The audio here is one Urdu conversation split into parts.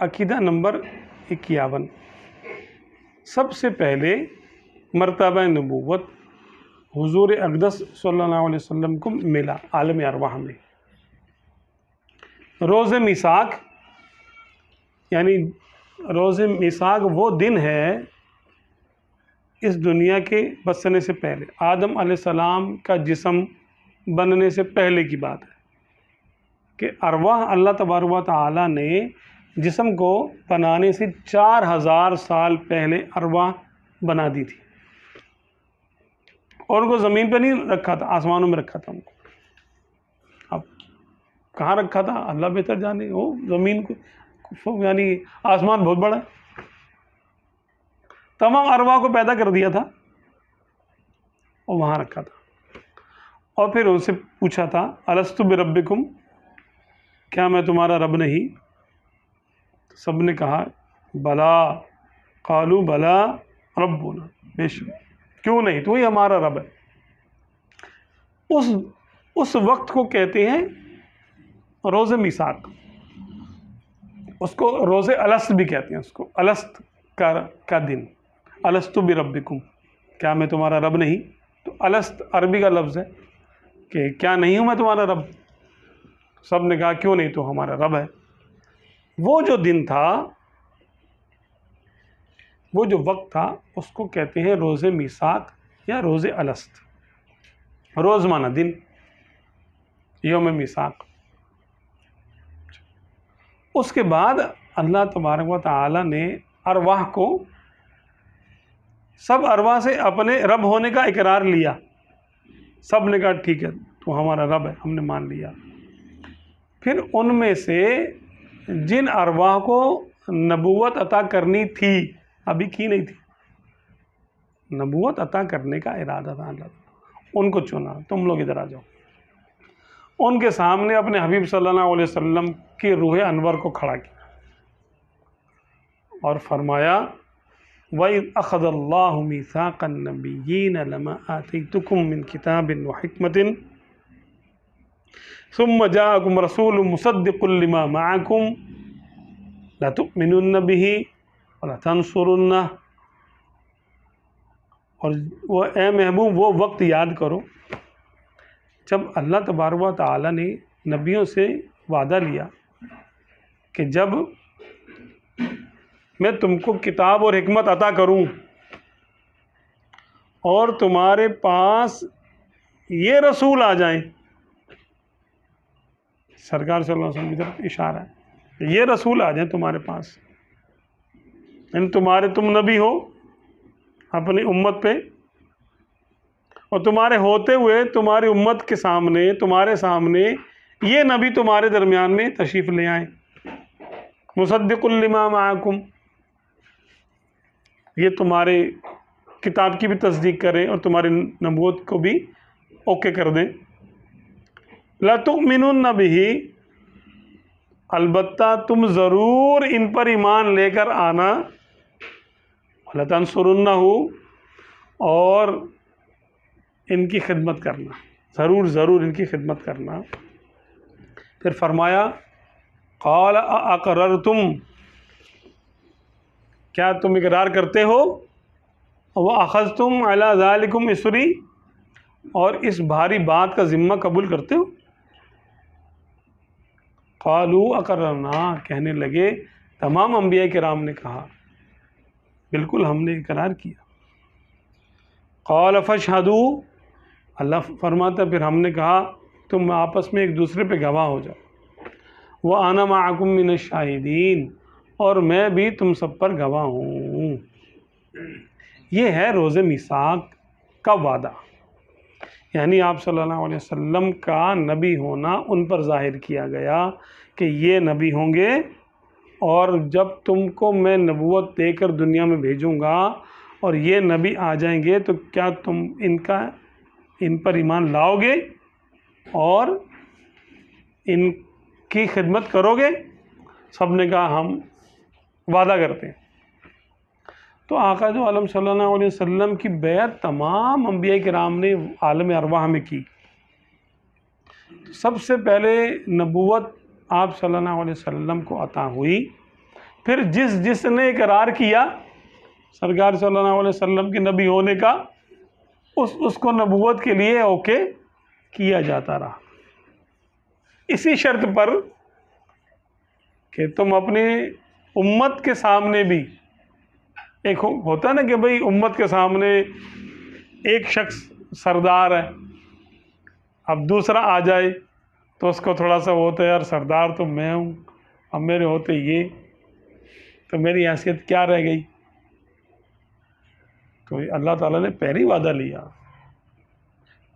عقیدہ نمبر 51، سب سے پہلے مرتبہ نبوت حضور اقدس صلی اللہ علیہ وسلم کو ملا عالم ارواح میں۔ روز میثاق یعنی روز میثاق وہ دن ہے اس دنیا کے بسنے سے پہلے، آدم علیہ السلام کا جسم بننے سے پہلے کی بات ہے کہ ارواح اللہ تبارک و تعالیٰ نے جسم کو بنانے سے 4000 سال پہلے ارواح بنا دی تھی، اور ان کو زمین پہ نہیں رکھا تھا، آسمانوں میں رکھا تھا ان کو۔ اب کہاں رکھا تھا اللہ بہتر جانے، وہ زمین کو یعنی آسمان بہت بڑا ہے، تمام ارواح کو پیدا کر دیا تھا اور وہاں رکھا تھا، اور پھر ان سے پوچھا تھا الست بربکم، کیا میں تمہارا رب نہیں؟ سب نے کہا بلا، قالوا بلا ربنا، بے شک کیوں نہیں، تو ہی ہمارا رب ہے۔ اس وقت کو کہتے ہیں روز میثاق، اس کو روز الست بھی کہتے ہیں، اس کو الست کا دن، الست بربکم، کیا میں تمہارا رب نہیں؟ تو الست عربی کا لفظ ہے کہ کیا نہیں ہوں میں تمہارا رب؟ سب نے کہا کیوں نہیں، تو ہمارا رب ہے۔ وہ جو دن تھا، وہ جو وقت تھا، اس کو کہتے ہیں روز میثاق یا روز الست۔ روز مانا دن، یوم میثاق۔ اس کے بعد اللہ تبارک و تعالی نے ارواح کو، سب ارواح سے اپنے رب ہونے کا اقرار لیا، سب نے کہا ٹھیک ہے تو ہمارا رب ہے، ہم نے مان لیا۔ پھر ان میں سے جن ارواح کو نبوت عطا کرنی تھی، ابھی کی نہیں تھی، نبوت عطا کرنے کا ارادہ تھا اللہ تعالیٰ، ان کو چنا، تم لوگ ادھر آ جاؤ۔ ان کے سامنے اپنے حبیب صلی اللہ علیہ وسلم کی روح انور کو کھڑا کیا اور فرمایا وَإِذْ أَخَذَ اللَّهُ مِيثَاقَ النَّبِيِّينَ لَمَا آتَيْتُكُم مِّن كِتَابٍ وَحِكْمَةٍ ثُمَّ جَاءَكُمْ رَسُولٌ مُصَدِّقٌ لِّمَا مَعَكُمْ لَتُؤْمِنُنَّ بِهِ وَلَتَنصُرُنَّهُ۔ اور وہ اے محبوب وہ وقت یاد کرو جب اللہ تبارک و تعالیٰ نے نبیوں سے وعدہ لیا کہ جب میں تم کو کتاب اور حکمت عطا کروں اور تمہارے پاس یہ رسول آ جائیں، سرکار صلی اللہ علیہ وسلم کی طرف اشارہ ہے، یہ رسول آ جائیں تمہارے پاس، یعنی تم نبی ہو اپنی امت پہ، اور تمہارے ہوتے ہوئے تمہاری امت کے سامنے، تمہارے سامنے یہ نبی تمہارے درمیان میں تشریف لے آئیں، مصدق لما معکم، یہ تمہارے کتاب کی بھی تصدیق کریں اور تمہاری نبوت کو بھی اوکے کر دیں۔ لَتُؤْمِنُنَّ بِهِ، البتہ تم ضرور ان پر ایمان لے کر آنا، لَتَنصُرُنَّهُ، اور ان کی خدمت کرنا، ضرور ان کی خدمت کرنا۔ پھر فرمایا قال اقررتم، کیا تم اقرار کرتے ہو، وَأَخَذْتُمْ عَلَى ذَلِكُمْ إِصْرِي، اور اس بھاری بات کا ذمہ قبول کرتے ہو؟ قالوا اقررنا، کہنے لگے تمام انبیاء کرام نے کہا بالکل ہم نے اقرار کیا۔ قال فاشهدوا، اللہ فرماتا پھر ہم نے کہا تم آپس میں ایک دوسرے پہ گواہ ہو جاؤ، وَأَنَا مَعَكُم مِّنَ الشَّاهِدِينَ، اور میں بھی تم سب پر گواہ ہوں۔ یہ ہے روز میثاق کا وعدہ، یعنی آپ صلی اللہ علیہ وسلم کا نبی ہونا ان پر ظاہر کیا گیا کہ یہ نبی ہوں گے، اور جب تم کو میں نبوت دے کر دنیا میں بھیجوں گا اور یہ نبی آ جائیں گے تو کیا تم ان پر ایمان لاؤ گے اور ان کی خدمت کرو گے؟ سب نے کہا ہم وعدہ کرتے ہیں۔ تو آقا جو عالم صلی اللہ علیہ وسلم کی بیعت تمام انبیاء کرام نے عالم ارواح میں کی۔ سب سے پہلے نبوت آپ صلی اللہ علیہ وسلم کو عطا ہوئی، پھر جس نے اقرار کیا سرکار صلی اللہ علیہ وسلم کے نبی ہونے کا، اس کو نبوت کے لیے اوکے کیا جاتا رہا، اسی شرط پر کہ تم اپنی امت کے سامنے بھی، ایک ہوتا ہے نا کہ بھئی امت کے سامنے ایک شخص سردار ہے، اب دوسرا آ جائے تو اس کو تھوڑا سا وہ ہوتا ہے یار سردار تو میں ہوں، اب میرے ہوتے یہ تو میری حیثیت کیا رہ گئی. تو اللہ تعالیٰ نے پہلی وعدہ لیا،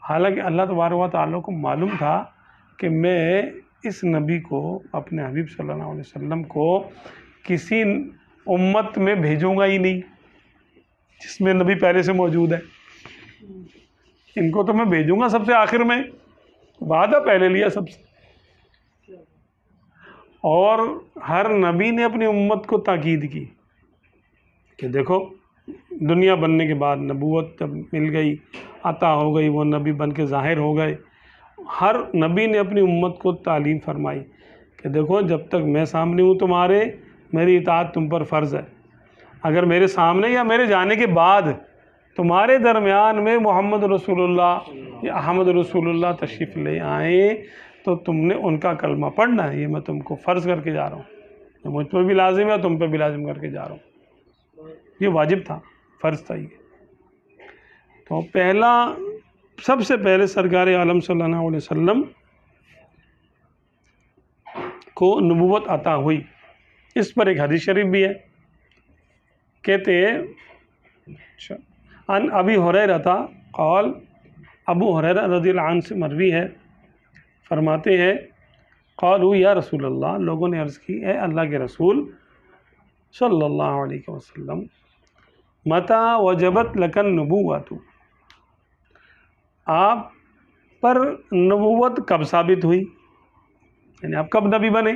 حالانکہ اللہ تبارک و تعالیٰ کو معلوم تھا کہ میں اس نبی کو، اپنے حبیب صلی اللہ علیہ وسلم کو کسی امت میں بھیجوں گا ہی نہیں جس میں نبی پہلے سے موجود ہے. ان کو تو میں بھیجوں گا سب سے آخر میں، وعدہ پہلے لیا سب سے. اور ہر نبی نے اپنی امت کو تاکید کی کہ دیکھو دنیا بننے کے بعد نبوت جب مل گئی، عطا ہو گئی، وہ نبی بن کے ظاہر ہو گئے، ہر نبی نے اپنی امت کو تعلیم فرمائی کہ دیکھو جب تک میں سامنے ہوں تمہارے، میری اطاعت تم پر فرض ہے. اگر میرے سامنے یا میرے جانے کے بعد تمہارے درمیان میں محمد رسول اللہ یا احمد رسول اللہ تشریف لے آئیں تو تم نے ان کا کلمہ پڑھنا ہے. یہ میں تم کو فرض کر کے جا رہا ہوں، یہ مجھ پر بھی لازم ہے، تم پہ بھی لازم کر کے جا رہا ہوں. یہ واجب تھا، فرض تھا. یہ تو پہلا، سب سے پہلے سرکار عالم صلی اللہ علیہ وسلم کو نبوت عطا ہوئی. اس پر ایک حدیث شریف بھی ہے، کہتے ہیں ان ابی ہریرہ قال، ابو ہریرہ رضی اللہ عنہ سے مروی ہے، فرماتے ہیں قالوا یا رسول اللہ، لوگوں نے عرض کی اے اللہ کے رسول صلی اللہ علیہ وسلم، متی وجبت لک النبوۃ، آپ پر نبوت کب ثابت ہوئی، یعنی آپ کب نبی بنے؟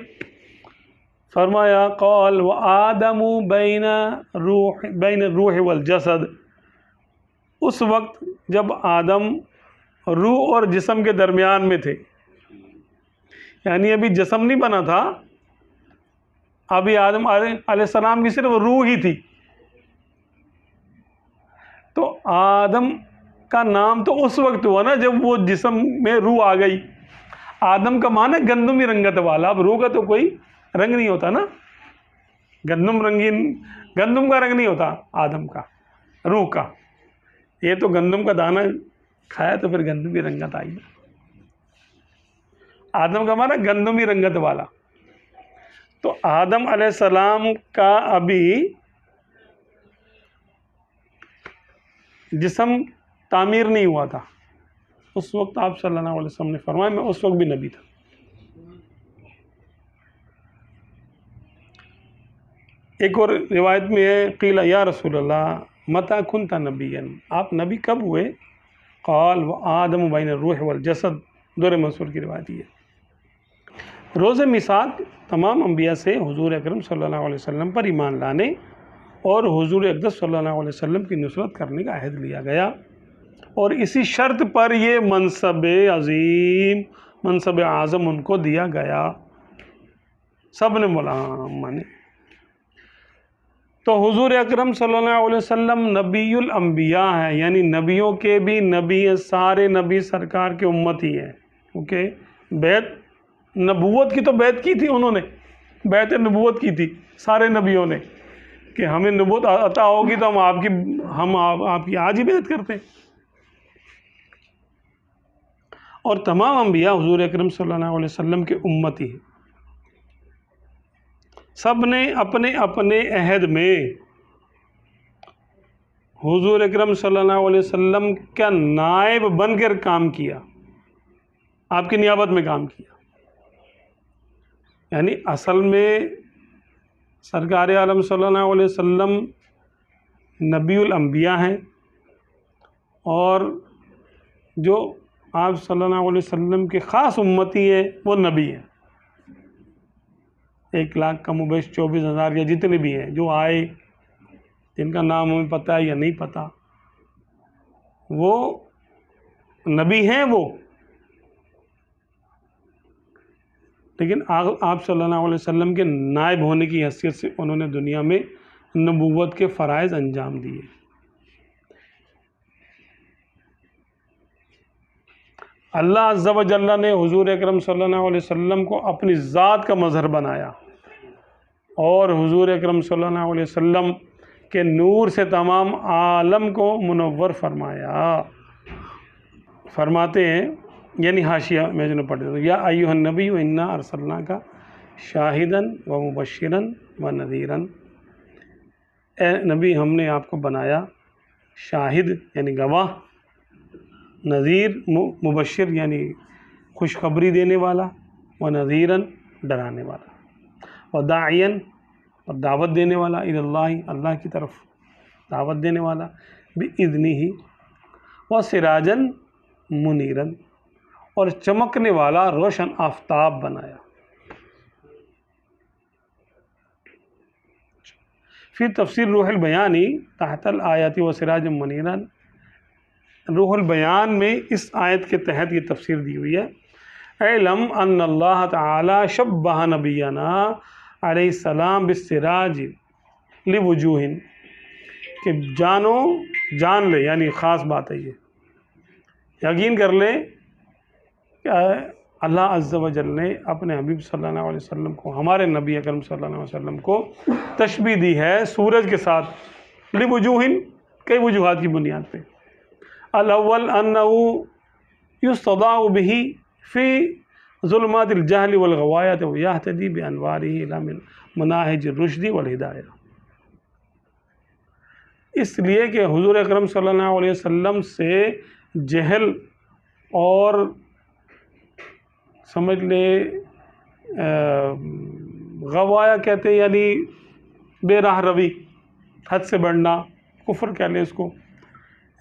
فرمایا قال وآدم بین الروح والجسد، اس وقت جب آدم روح اور جسم کے درمیان میں تھے، یعنی ابھی جسم نہیں بنا تھا، ابھی آدم علیہ السلام کی صرف روح ہی تھی. تو آدم کا نام تو اس وقت ہوا نا جب وہ جسم میں روح آ گئی. آدم کا معنی گندمی رنگت والا، اب روح کا تو کوئی رنگ نہیں ہوتا نا، گندم کا رنگ نہیں ہوتا آدم کا، روح کا. یہ تو گندم کا دانہ کھایا تو پھر گندمی رنگت آئی. آدم کا معنی گندمی رنگت والا. تو آدم علیہ السلام کا ابھی جسم تعمیر نہیں ہوا تھا، اس وقت آپ صلی اللہ علیہ وسلم نے فرمایا میں اس وقت بھی نبی تھا. ایک اور روایت میں ہے قیل یا رسول اللہ متی کنت نبیا، آپ نبی کب ہوئے؟ قال وآدم بین الروح والجسد، دور منصور کی روایت ہے. روز میثاق تمام انبیاء سے حضور اکرم صلی اللہ علیہ وسلم پر ایمان لانے اور حضور اقدس صلی اللہ علیہ وسلم کی نصرت کرنے کا عہد لیا گیا، اور اسی شرط پر یہ منصب عظیم، منصب اعظم ان کو دیا گیا. سب نے بولا مانے. تو حضور اکرم صلی اللہ علیہ وسلم نبی الانبیاء ہے، یعنی نبیوں کے بھی نبی ہیں، سارے نبی سرکار کے امت ہی ہیں. کیونکہ بیعت نبوت کی تو بیعت کی تھی انہوں نے، بیعت نبوت کی تھی سارے نبیوں نے کہ ہمیں نبوت عطا ہوگی تو ہم آپ کی آج ہی بیعت کرتے ہیں. اور تمام انبیاء حضور اکرم صلی اللہ علیہ وسلم کے امت ہی ہیں. سب نے اپنے اپنے عہد میں حضور اکرم صلی اللہ علیہ وسلم کا نائب بن کر کام کیا، آپ کی نیابت میں کام کیا. یعنی اصل میں سرکار عالم صلی اللہ علیہ وسلم نبی الانبیاء ہیں، اور جو آپ صلی اللہ علیہ وسلم کے خاص امتی ہیں وہ نبی ہیں. 1,00,000 کم و بیش 24,000 یا جتنے بھی ہیں جو آئے، جن کا نام ہمیں پتہ ہے یا نہیں پتہ، وہ نبی ہیں. وہ لیکن آپ صلی اللہ علیہ وسلم کے نائب ہونے کی حیثیت سے انہوں نے دنیا میں نبوت کے فرائض انجام دیے۔ اللہ عز و جل نے حضور اکرم صلی اللہ علیہ وسلم کو اپنی ذات کا مظہر بنایا، اور حضور اکرم صلی اللہ علیہ وسلم کے نور سے تمام عالم کو منور فرمایا۔ فرماتے ہیں، یعنی حاشیہ میں جو پڑھ دیتا ہوں، یا ایھا النبی انا ارسلناک شاہدا و مبشرا و نذیرا، اے نبی ہم نے آپ کو بنایا شاہد یعنی گواہ، نذیر مبشر یعنی خوشخبری دینے والا، و نذیرا ڈرانے والا، و داعیا اور دعوت دینے والا، الی اللہ اللہ کی طرف دعوت دینے والا، باذنہ، و سراجا منیرا اور چمکنے والا روشن آفتاب بنایا۔ پھر تفسیر روح البیانی تحت الآیات و سراج منیرا، روح البیان میں اس آیت کے تحت یہ تفسیر دی ہوئی ہے، اعلم ان اللہ تعالی شبہ نبینا علیہ السلام بالسراج لوجوہ، کہ جان لے، یعنی خاص بات ہے، یہ یقین کر لے کہ اللہ عز و جل نے اپنے حبیب صلی اللہ علیہ وسلم کو، ہمارے نبی اکرم صلی اللہ علیہ وسلم کو تشبیہ دی ہے سورج کے ساتھ، لوجوہ کئی وجوہات کی بنیاد پہ۔ الاول انہ یستضاء بہ فی ظلمات الجہل والغوایۃ ویہتدی بانوارہ الی مناہج الرشد والہدایہ، اس لیے کہ حضور اکرم صلی اللہ علیہ وسلم سے جہل اور سمجھ لے غوایا کہتے ہیں یعنی بے راہ روی، حد سے بڑھنا، کفر کہہ لیں اس کو،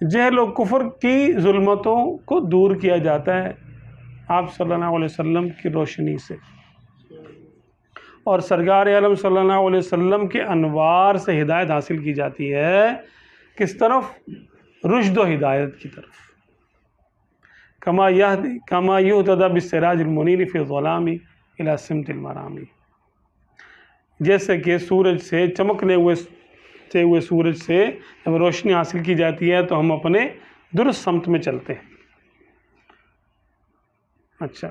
جہل و کفر کی ظلمتوں کو دور کیا جاتا ہے آپ صلی اللہ علیہ وسلم کی روشنی سے، اور سرکار عالم صلی اللہ علیہ وسلم کے انوار سے ہدایت حاصل کی جاتی ہے، کس طرف؟ رشد و ہدایت کی طرف۔ کما یہتدی بالسراج المنیر فی الظلام الی سمت المرام، جیسے کہ سورج سے چمکنے ہوئے سورج سے جب روشنی حاصل کی جاتی ہے تو ہم اپنے درست سمت میں چلتے ہیں۔ اچھا،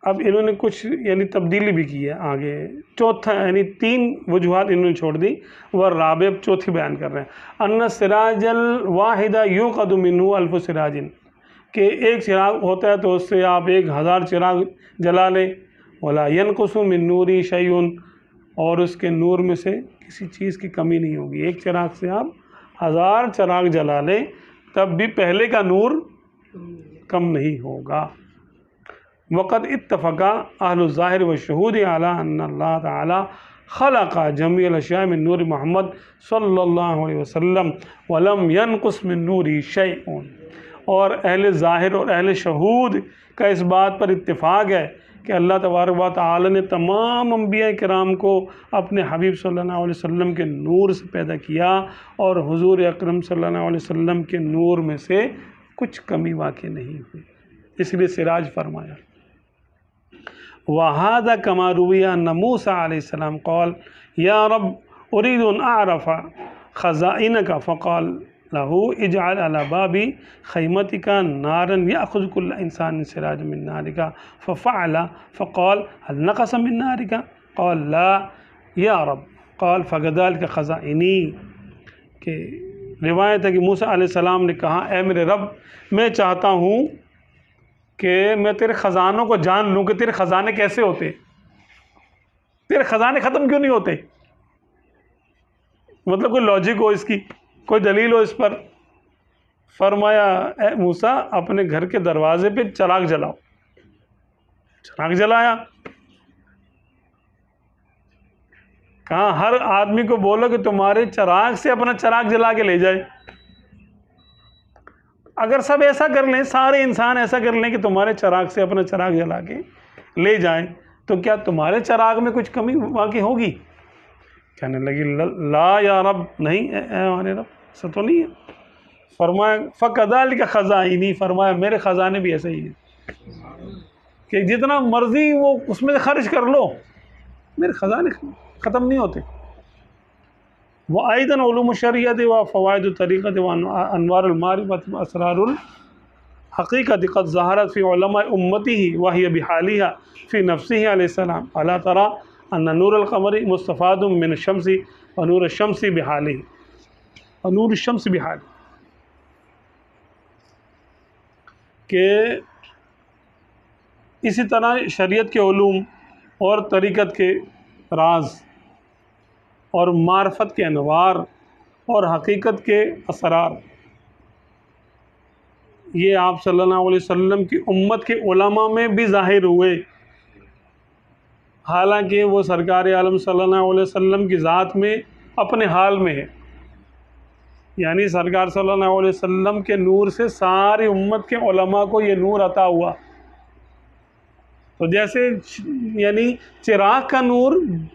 اب انہوں نے کچھ یعنی تبدیلی بھی کی ہے آگے، چوتھا یعنی 3 وجوہات انہوں نے چھوڑ دی، والرابع چوتھی بیان کر رہے ہیں، ان السراج الواحد یوقد منہ الف سراج، کہ ایک چراغ ہوتا ہے تو اس سے آپ 1000 چراغ جلا لیں، ولا ينقص من نوری شیء، اور اس کے نور میں سے کسی چیز کی کمی نہیں ہوگی، ایک چراغ سے آپ 1000 چراغ جلا لیں تب بھی پہلے کا نور کم نہیں ہوگا۔ وقد اتفق اہل الظاہر والشہود علی ان اللہ تعالی خلق جمیع الاشیاء من نور محمد صلی اللہ علیہ وسلم ولم ينقص من نوری شیء، اور اہل ظاہر اور اہل شہود کا اس بات پر اتفاق ہے کہ اللہ تبارک و تعالی نے تمام انبیاء کرام کو اپنے حبیب صلی اللہ علیہ وسلم کے نور سے پیدا کیا، اور حضور اکرم صلی اللہ علیہ وسلم کے نور میں سے کچھ کمی واقع نہیں ہوئی، اس لیے سراج فرمایا۔ وَهَذَا كَمَا رُوِيَ أَنَّ مُوسَىٰ علیہ السلام قال یا رب أريد أن أعرف خزائنك فقال له اجعل على باب خيمتك نارا يأخذ كل إنسان سراج من نارك ففعل فقال هل نقص من نارك قال لا يا رب قال فكذلك خزائني، کہ روایت ہے کہ موسیٰ علیہ السلام نے کہا اے میرے رب میں چاہتا ہوں کہ میں تیرے خزانوں کو جان لوں کہ تیرے خزانے کیسے ہوتے، تیرے خزانے ختم کیوں نہیں ہوتے، مطلب کوئی لاجک ہو اس کی، کوئی دلیل ہو اس پر۔ فرمایا اے موسیٰ اپنے گھر کے دروازے پہ چراغ جلاؤ، چراغ جلایا، کہاں ہر آدمی کو بولو کہ تمہارے چراغ سے اپنا چراغ جلا کے لے جائے۔ اگر سب ایسا کر لیں، سارے انسان ایسا کر لیں کہ تمہارے چراغ سے اپنا چراغ جلا کے لے جائیں، تو کیا تمہارے چراغ میں کچھ کمی واقع ہوگی؟ کہنے لگی لا یا رب، نہیں اے ہمارے رب، ایسا تو نہیں ہے۔ فرمایا فَكَذَلِكَ خَزَائِنِي، فرمایا میرے خزانے بھی ایسے ہی ہیں، کہ جتنا مرضی وہ اس میں سے خرچ کر لو، میرے خزانے ختم نہیں ہوتے. وأيضا علوم الشریعت و فوائد الطریقت و انوار المعرفت و اسرار الحقیقت قد ظہرت فی علماء امتہ وہی بحالہ فی نفسہ علیہ السلام الا ترى ان نور القمر مستفاد من الشمس و نور الشمس بحالہ و نور الشمس بحالہ، کہ اسی طرح شریعت کے علوم اور طریقت کے راز اور معرفت کے انوار اور حقیقت کے اسرار یہ آپ صلی اللہ علیہ وسلم کی امت کے علماء میں بھی ظاہر ہوئے، حالانکہ وہ سرکار عالم صلی اللہ علیہ وسلم کی ذات میں اپنے حال میں ہے. یعنی سرکار صلی اللہ علیہ وسلم کے نور سے ساری امت کے علماء کو یہ نور عطا ہوا. تو جیسے یعنی چراغ کا نور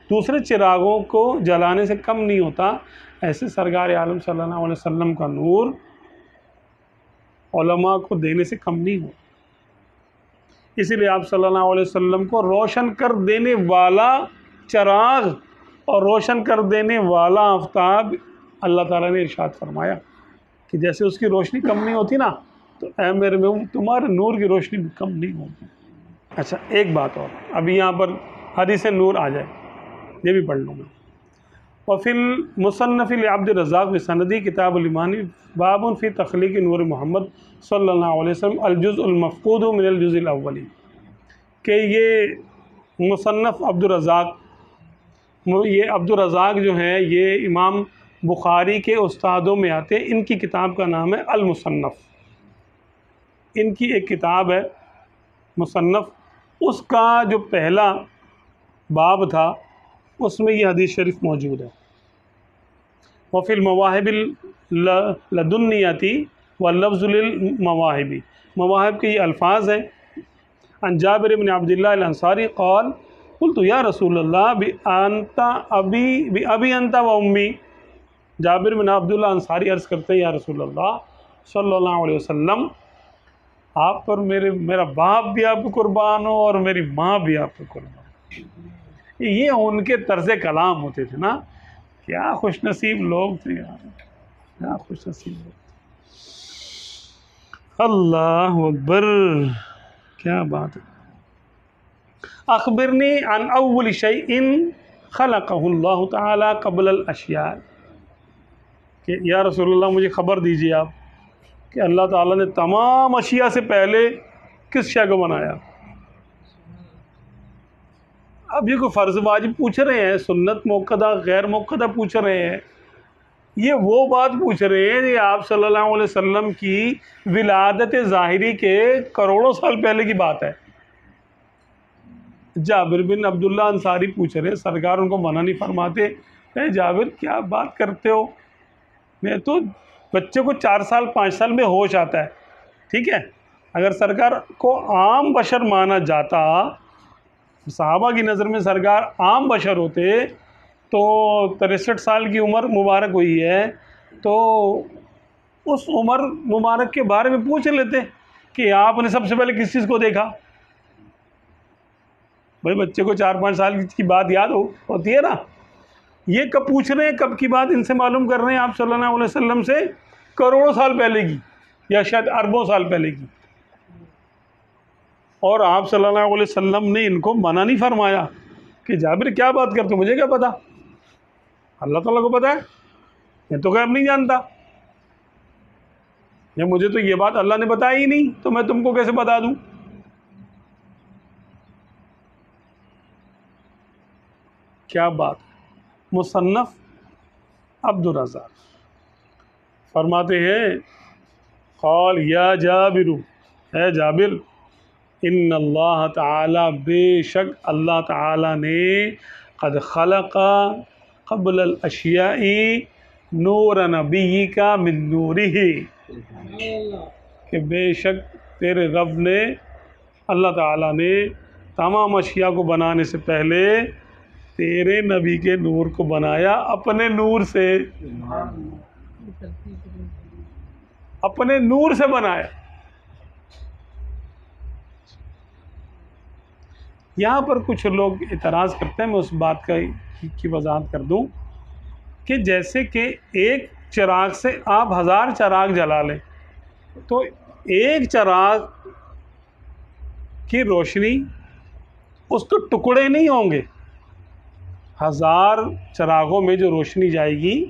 دوسرے چراغوں کو جلانے سے کم نہیں ہوتا، ایسے سرکار عالم صلی اللہ علیہ وسلم کا نور علماء کو دینے سے کم نہیں ہو. اسی لیے آپ صلی اللہ علیہ وسلم کو روشن کر دینے والا چراغ اور روشن کر دینے والا آفتاب اللہ تعالیٰ نے ارشاد فرمایا کہ جیسے اس کی روشنی کم نہیں ہوتی نا، تو اے میرے میں تمہارے نور کی روشنی بھی کم نہیں ہوتی. اچھا ایک بات اور، ابھی یہاں پر حدیث نور آ جائے، یہ بھی پڑھ لوں گا. وفی المصنف لعبد الرزاق بسندی کتاب الایمان باب فی تخلیق نور محمد صلی اللہ علیہ وسلم الجزء المفقود من الجزء الاولی، کہ یہ مصنف عبد الرزاق، یہ عبد الرزاق جو ہیں یہ امام بخاری کے استادوں میں آتے ہیں. ان کی کتاب کا نام ہے المصنف. ان کی ایک کتاب ہے مصنف، اس کا جو پہلا باب تھا اس میں یہ حدیث شریف موجود ہے. وفی المواہب لدنیتی واللفظ للمواہب، مواہب کے یہ الفاظ ہیں. عن جابر بن عبداللہ الانصاری قال قلت یا رسول اللہ بأبی انت و امی. جابر بن عبداللہ انصاری عرض کرتے ہیں یا رسول اللہ صلی اللہ علیہ وسلم، آپ پر میرا باپ بھی آپ کو قربان ہو اور میری ماں بھی آپ کو قربان. یہ ان کے طرز کلام ہوتے تھے نا، کیا خوش نصیب لوگ تھے یار، کیا خوش نصیب لوگ تھے. اللہ اکبر، کیا بات ہے. اخبرنی عن اول شیء خلقہ اللہ تعالی قبل الاشیاء، کہ یا رسول اللہ مجھے خبر دیجیے آپ کہ اللہ تعالیٰ نے تمام اشیاء سے پہلے کس شے کو بنایا. اب یہ کوئی فرض واجب پوچھ رہے ہیں، سنت موقدہ غیر موقدہ پوچھ رہے ہیں، یہ وہ بات پوچھ رہے ہیں یہ آپ صلی اللہ علیہ وسلم کی ولادت ظاہری کے کروڑوں سال پہلے کی بات ہے. جابر بن عبداللہ انصاری پوچھ رہے ہیں، سرکار ان کو منع نہیں فرماتے. اے جابر کیا بات کرتے ہو، میں تو بچے کو 4 سال 5 سال میں ہوش آتا ہے، ٹھیک ہے. اگر سرکار کو عام بشر مانا جاتا، صحابہ کی نظر میں سرکار عام بشر ہوتے، تو 63 سال کی عمر مبارک ہوئی ہے تو اس عمر مبارک کے بارے میں پوچھ لیتے کہ آپ نے سب سے پہلے کس چیز کو دیکھا. بھائی بچے کو 4-5 سال کی بات یاد ہوتی ہے نا، یہ کب پوچھ رہے ہیں، کب کی بات ان سے معلوم کر رہے ہیں آپ صلی اللہ علیہ وسلم سے کروڑوں سال پہلے کی یا شاید اربوں سال پہلے کی. اور آپ صلی اللہ علیہ وسلم نے ان کو منع نہیں فرمایا کہ جابر کیا بات کرتے، مجھے کیا پتا، اللہ تعالیٰ کو پتا ہے، میں تو غیب نہیں جانتا، یا مجھے تو یہ بات اللہ نے بتائی ہی نہیں تو میں تم کو کیسے بتا دوں. کیا بات. مصنف عبد الرزاق فرماتے ہیں قال یا جابر، اے جابر، ان اللہ تعالی، بے شک اللہ تعالی نے قد خلق قبل الاشیاء نور نبیک من نورہ، کہ بے شک تیرے رب نے، اللہ تعالی نے تمام اشیاء کو بنانے سے پہلے تیرے نبی کے نور کو بنایا اپنے نور سے، اپنے نور سے بنایا. یہاں پر کچھ لوگ اعتراض کرتے ہیں، میں اس بات کی وضاحت کر دوں کہ جیسے کہ ایک چراغ سے آپ 1000 چراغ جلا لیں تو ایک چراغ کی روشنی اس کے ٹکڑے نہیں ہوں گے، 1000 چراغوں میں جو روشنی جائے گی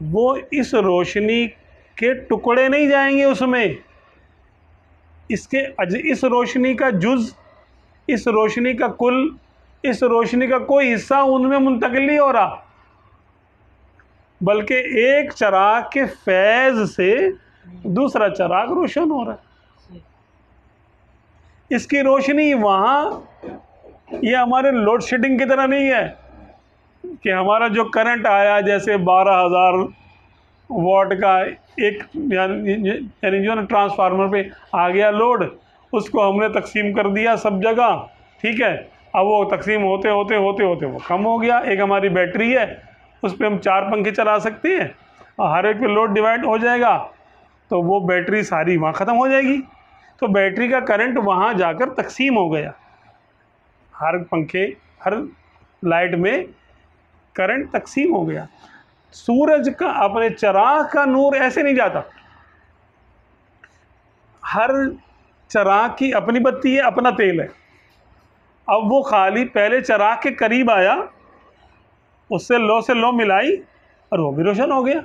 وہ اس روشنی کے ٹکڑے نہیں جائیں گے اس میں، اس روشنی کا جز، اس روشنی کا کل، اس روشنی کا کوئی حصہ ان میں منتقل نہیں ہو رہا، بلکہ ایک چراغ کے فیض سے دوسرا چراغ روشن ہو رہا ہے۔ اس کی روشنی وہاں یہ ہمارے لوڈ شیڈنگ کی طرح نہیں ہے کہ ہمارا جو کرنٹ آیا جیسے 12,000 واٹ کا ایک یعنی جو نا ٹرانسفارمر پہ آ گیا لوڈ، اس کو ہم نے تقسیم کر دیا سب جگہ، ٹھیک ہے، اب وہ تقسیم ہوتے ہوتے وہ کم ہو گیا۔ ایک ہماری بیٹری ہے، اس پہ ہم 4 پنکھے چلا سکتے ہیں اور ہر ایک پہ لوڈ ڈیوائڈ ہو جائے گا تو وہ بیٹری ساری وہاں ختم ہو جائے گی، تو بیٹری کا کرنٹ وہاں جا کر تقسیم ہو گیا، ہر پنکھے ہر لائٹ میں کرنٹ تقسیم ہو گیا۔ سورج کا اپنے چراغ کا نور ایسے نہیں جاتا، ہر چراغ کی اپنی بتی ہے، اپنا تیل ہے، اب وہ خالی پہلے چراغ کے قریب آیا، اس سے لو ملائی اور وہ بھی روشن ہو گیا،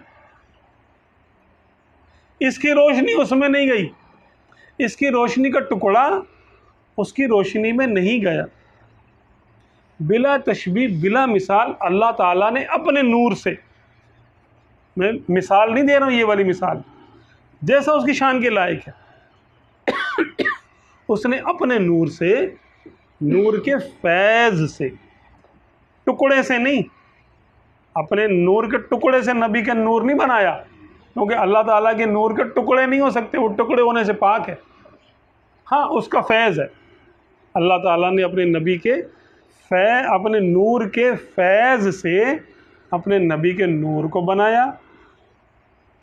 اس کی روشنی اس میں نہیں گئی، اس کی روشنی کا ٹکڑا اس کی روشنی میں نہیں گیا، بلا تشبیہ بلا مثال اللہ تعالیٰ نے اپنے نور سے، میں مثال نہیں دے رہا ہوں یہ والی مثال، جیسا اس کی شان کے لائق ہے، اس نے اپنے نور سے، نور کے فیض سے، ٹکڑے سے نہیں، اپنے نور کے ٹکڑے سے نبی کا نور نہیں بنایا، کیونکہ اللہ تعالیٰ کے نور کے ٹکڑے نہیں ہو سکتے، وہ ٹکڑے ہونے سے پاک ہے، ہاں اس کا فیض ہے، اللہ تعالیٰ نے اپنے نبی کے اپنے نور کے فیض سے اپنے نبی کے نور کو بنایا۔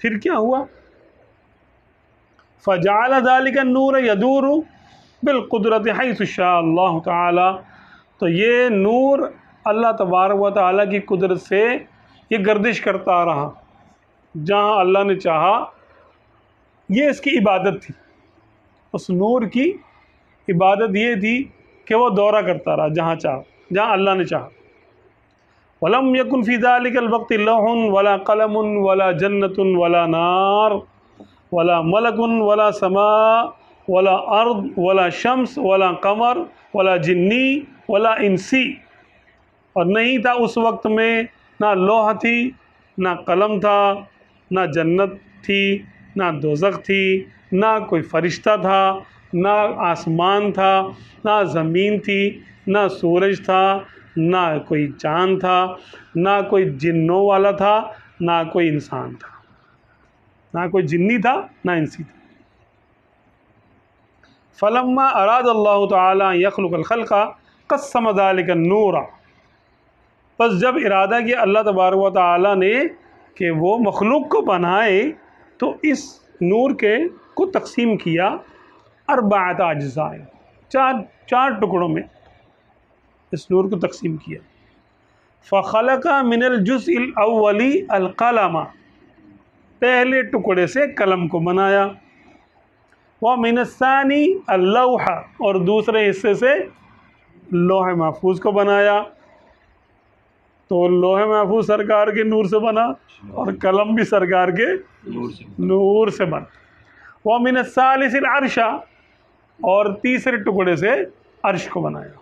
پھر کیا ہوا؟ فجعل ذلك النور يدور بالقدرت حيث شاء اللہ تعالی، تو یہ نور اللہ تبارک و تعالیٰ کی قدرت سے یہ گردش کرتا رہا جہاں اللہ نے چاہا، یہ اس کی عبادت تھی، اس نور کی عبادت یہ تھی کہ وہ دورہ کرتا رہا جہاں چاہا، جہاں اللہ نے چاہا۔ وَلَمْ يَكُنْ فِي ذَلِكَ الْوَقْتِ لَوْحٌ وَلَا قَلَمٌ وَلَا جَنَّةٌ وَلَا نَارٌ وَلَا مَلَكٌ وَلَا سَمَاءٌ وَلَا أَرْضٌ وَلَا شَمْسٌ وَلَا قَمَرٌ وَلَا جِنِّي وَلَا إِنسِي، اور نہیں تھا اس وقت میں نہ لوح تھی، نہ قلم تھا، نہ جنت تھی، نہ دوزخ تھی، نہ کوئی فرشتہ تھا، نہ آسمان تھا، نہ زمین تھی، نہ سورج تھا، نہ کوئی چاند تھا، نہ کوئی جنوں والا تھا، نہ کوئی انسان تھا، نہ کوئی جنی تھا نہ انسی تھا۔ فلما اراد اللہ تعالیٰ یخلق الخلق قسم ذلك النور، بس جب ارادہ کیا اللہ تبارک و تعالیٰ نے کہ وہ مخلوق کو بنائے تو اس نور کے کو تقسیم کیا 4 اجزاء، چار ٹکڑوں میں اس نور کو تقسیم کیا۔ فخلق من الجزء الاول القلم، پہلے ٹکڑے سے قلم کو بنایا، ومن الثانی اللوح، اور دوسرے حصے سے لوح محفوظ کو بنایا، تو لوح محفوظ سرکار کے نور سے بنا اور قلم بھی سرکار کے نور سے بنا۔ ومن الثالث العرش، اور تیسرے ٹکڑے سے عرش کو بنایا۔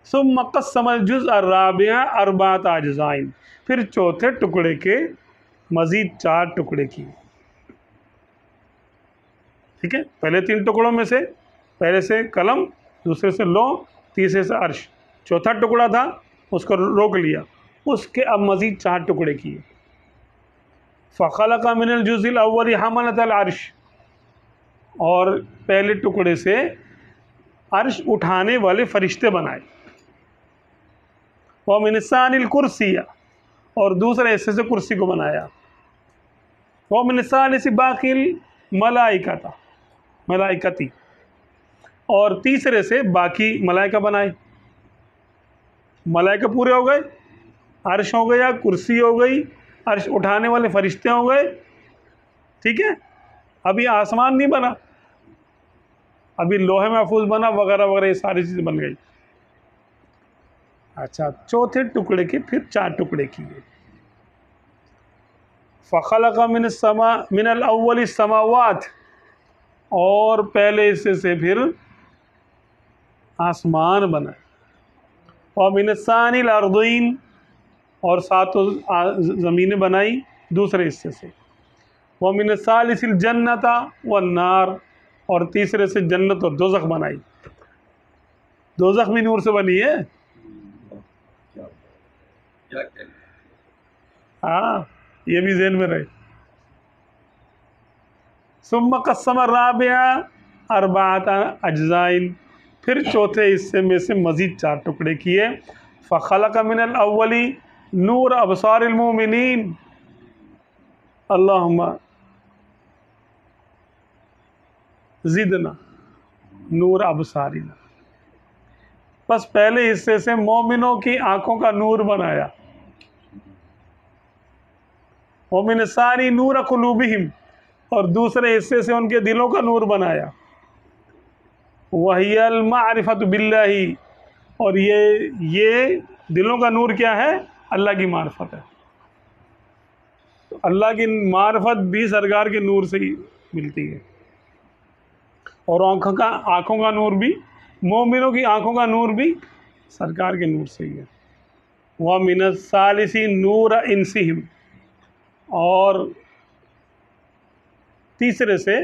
ثم قسم الجزء الرابع 4 اجزاء، پھر چوتھے ٹکڑے کے مزید 4 ٹکڑے کیے، ٹھیک ہے، پہلے 3 ٹکڑوں میں سے، پہلے سے قلم، دوسرے سے لوح، تیسرے سے عرش، چوتھا ٹکڑا تھا اس کو روک لیا، اس کے اب مزید 4 ٹکڑے کیے۔ فخلق من الجزء الاول حملۃ العرش، اور پہلے ٹکڑے سے عرش اٹھانے والے فرشتے بنائے۔ ومن الثانی الکرسی، اور دوسرے حصے سے کرسی کو بنایا۔ ومن الثالث باقی الملائکۃ، ملائکتی، اور تیسرے سے باقی ملائکہ بنائے. ملائکہ پورے ہو گئے، عرش ہو گیا، کرسی ہو گئی، عرش اٹھانے والے فرشتے ہو گئے. ٹھیک ہے، ابھی آسمان نہیں بنا، ابھی لوح محفوظ بنا وغیرہ وغیرہ، یہ ساری چیزیں بن گئی. اچھا، چوتھے ٹکڑے کے پھر 4 ٹکڑے کیے. فخلق من السماء من الاول السماوات، اور پہلے حصے سے پھر آسمان بنا. ومن الثانی الارضین، اور 7 زمینیں بنائی دوسرے حصے سے. ومن الثالث الجنت والنار، اور تیسرے سے جنت اور دوزخ بنائی. دوزخ بھی نور سے بنی ہے. ہاں، یہ بھی ذہن میں رہے. ثم قسم الرابع 4 اجزاء، پھر چوتھے حصے میں سے مزید 4 ٹکڑے کیے. فخلق من الاول نور ابصار المؤمنین، اللہم زدنا نور ابصارنا. بس پہلے حصے سے مومنوں کی آنکھوں کا نور بنایا. ومن الثانی نور قلوبہم، اور دوسرے حصے سے ان کے دلوں کا نور بنایا. وہی المعرفۃ باللہ، اور یہ دلوں کا نور کیا ہے؟ اللہ کی معرفت ہے. تو اللہ کی معرفت بھی سرکار کے نور سے ہی ملتی ہے. اور آنکھوں کا نور بھی، مومنوں کی آنکھوں کا نور بھی سرکار کے نور سے ہی ہے. وَمِنَ الثَّالِثِ نُورَ إِنسِهِمْ، اور تیسرے سے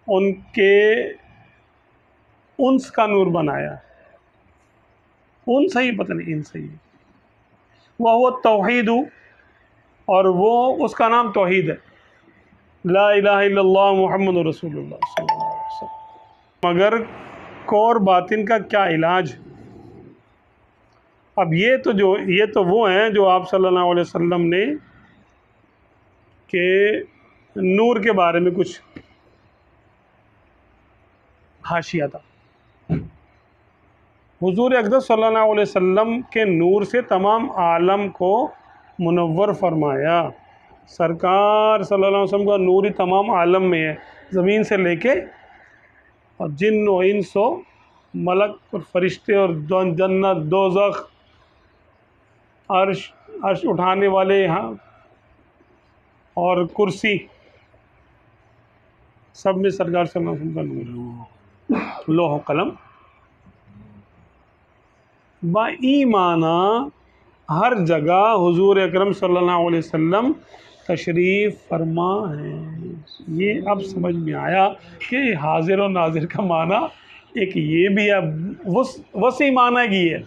ان کے انس کا نور بنایا. انس ہی پتہ نہیں انس ہی. وَهُوَ التَّوْحِيدُ، اور وہ اس کا نام توحید ہے. لا الہ الا اللہ محمد رسول اللہ صلی اللہ علیہ وسلم. مگر کور باطن کا کیا علاج؟ اب یہ تو وہ ہیں جو آپ صلی اللہ علیہ وسلم نے کہ نور کے بارے میں کچھ حاشیہ تھا. حضور اقدس صلی اللہ علیہ وسلم کے نور سے تمام عالم کو منور فرمایا. سرکار صلی اللہ علیہ وسلم کا نور ہی تمام عالم میں ہے، زمین سے لے کے اور جن و انس و ملک اور فرشتے اور جنت، دوزخ، عرش اٹھانے والے یہاں اور کرسی، سب میں سرکار صلی اللہ علیہ وسلم کا نور ہے. لوح و قلم با ایمانا، ہر جگہ حضور اکرم صلی اللہ علیہ وسلم تشریف فرما ہیں. یہ اب سمجھ میں آیا کہ حاضر و ناظر کا معنی ایک یہ بھی ہے، وسیع معنی کی ہے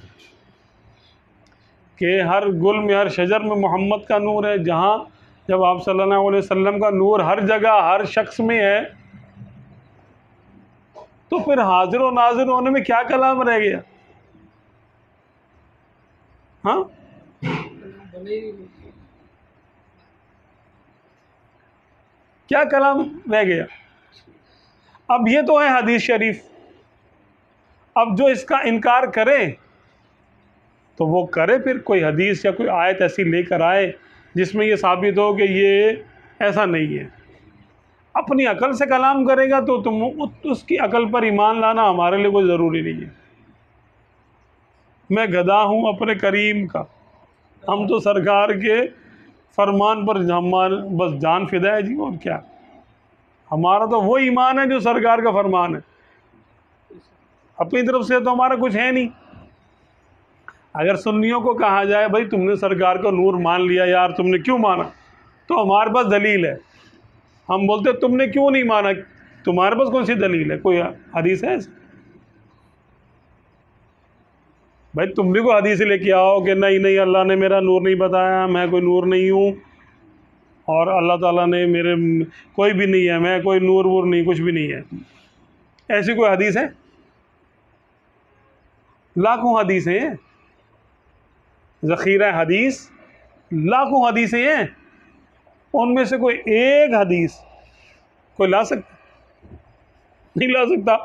کہ ہر گل میں، ہر شجر میں محمد کا نور ہے. جہاں جب آپ صلی اللہ علیہ وسلم کا نور ہر جگہ ہر شخص میں ہے، تو پھر حاضر و ناظر ہونے میں کیا کلام رہ گیا؟ ہاں، کیا کلام رہ گیا؟ اب یہ تو ہے حدیث شریف. اب جو اس کا انکار کرے تو وہ کرے، پھر کوئی حدیث یا کوئی آیت ایسی لے کر آئے جس میں یہ ثابت ہو کہ یہ ایسا نہیں ہے. اپنی عقل سے کلام کرے گا تو تم اس کی عقل پر ایمان لانا ہمارے لیے کوئی ضروری نہیں ہے. میں گدا ہوں اپنے کریم کا، ہم تو سرکار کے فرمان پر بس جان فدا ہے جی. اور کیا، ہمارا تو وہ ایمان ہے جو سرکار کا فرمان ہے. اپنی طرف سے تو ہمارا کچھ ہے نہیں. اگر سنیوں کو کہا جائے بھائی تم نے سرکار کا نور مان لیا یار، تم نے کیوں مانا؟ تو ہمارے پاس دلیل ہے. ہم بولتے تم نے کیوں نہیں مانا؟ تمہارے پاس کون سی دلیل ہے؟ کوئی حدیث ہے ایسا؟ بھائی تم بھی کوئی حدیث لے کے آؤ کہ نہیں اللہ نے میرا نور نہیں بتایا، میں کوئی نور نہیں ہوں، اور اللہ تعالیٰ نے میرے کوئی بھی نہیں ہے، میں کوئی نور وور نہیں، کچھ بھی نہیں ہے. ایسی کوئی حدیث ہے؟ لاکھوں حدیثیں ہیں، ذخیرہ حدیث لاکھوں حدیثیں ہیں. ان میں سے کوئی ایک حدیث کوئی لا سکتا؟ نہیں لا سکتا.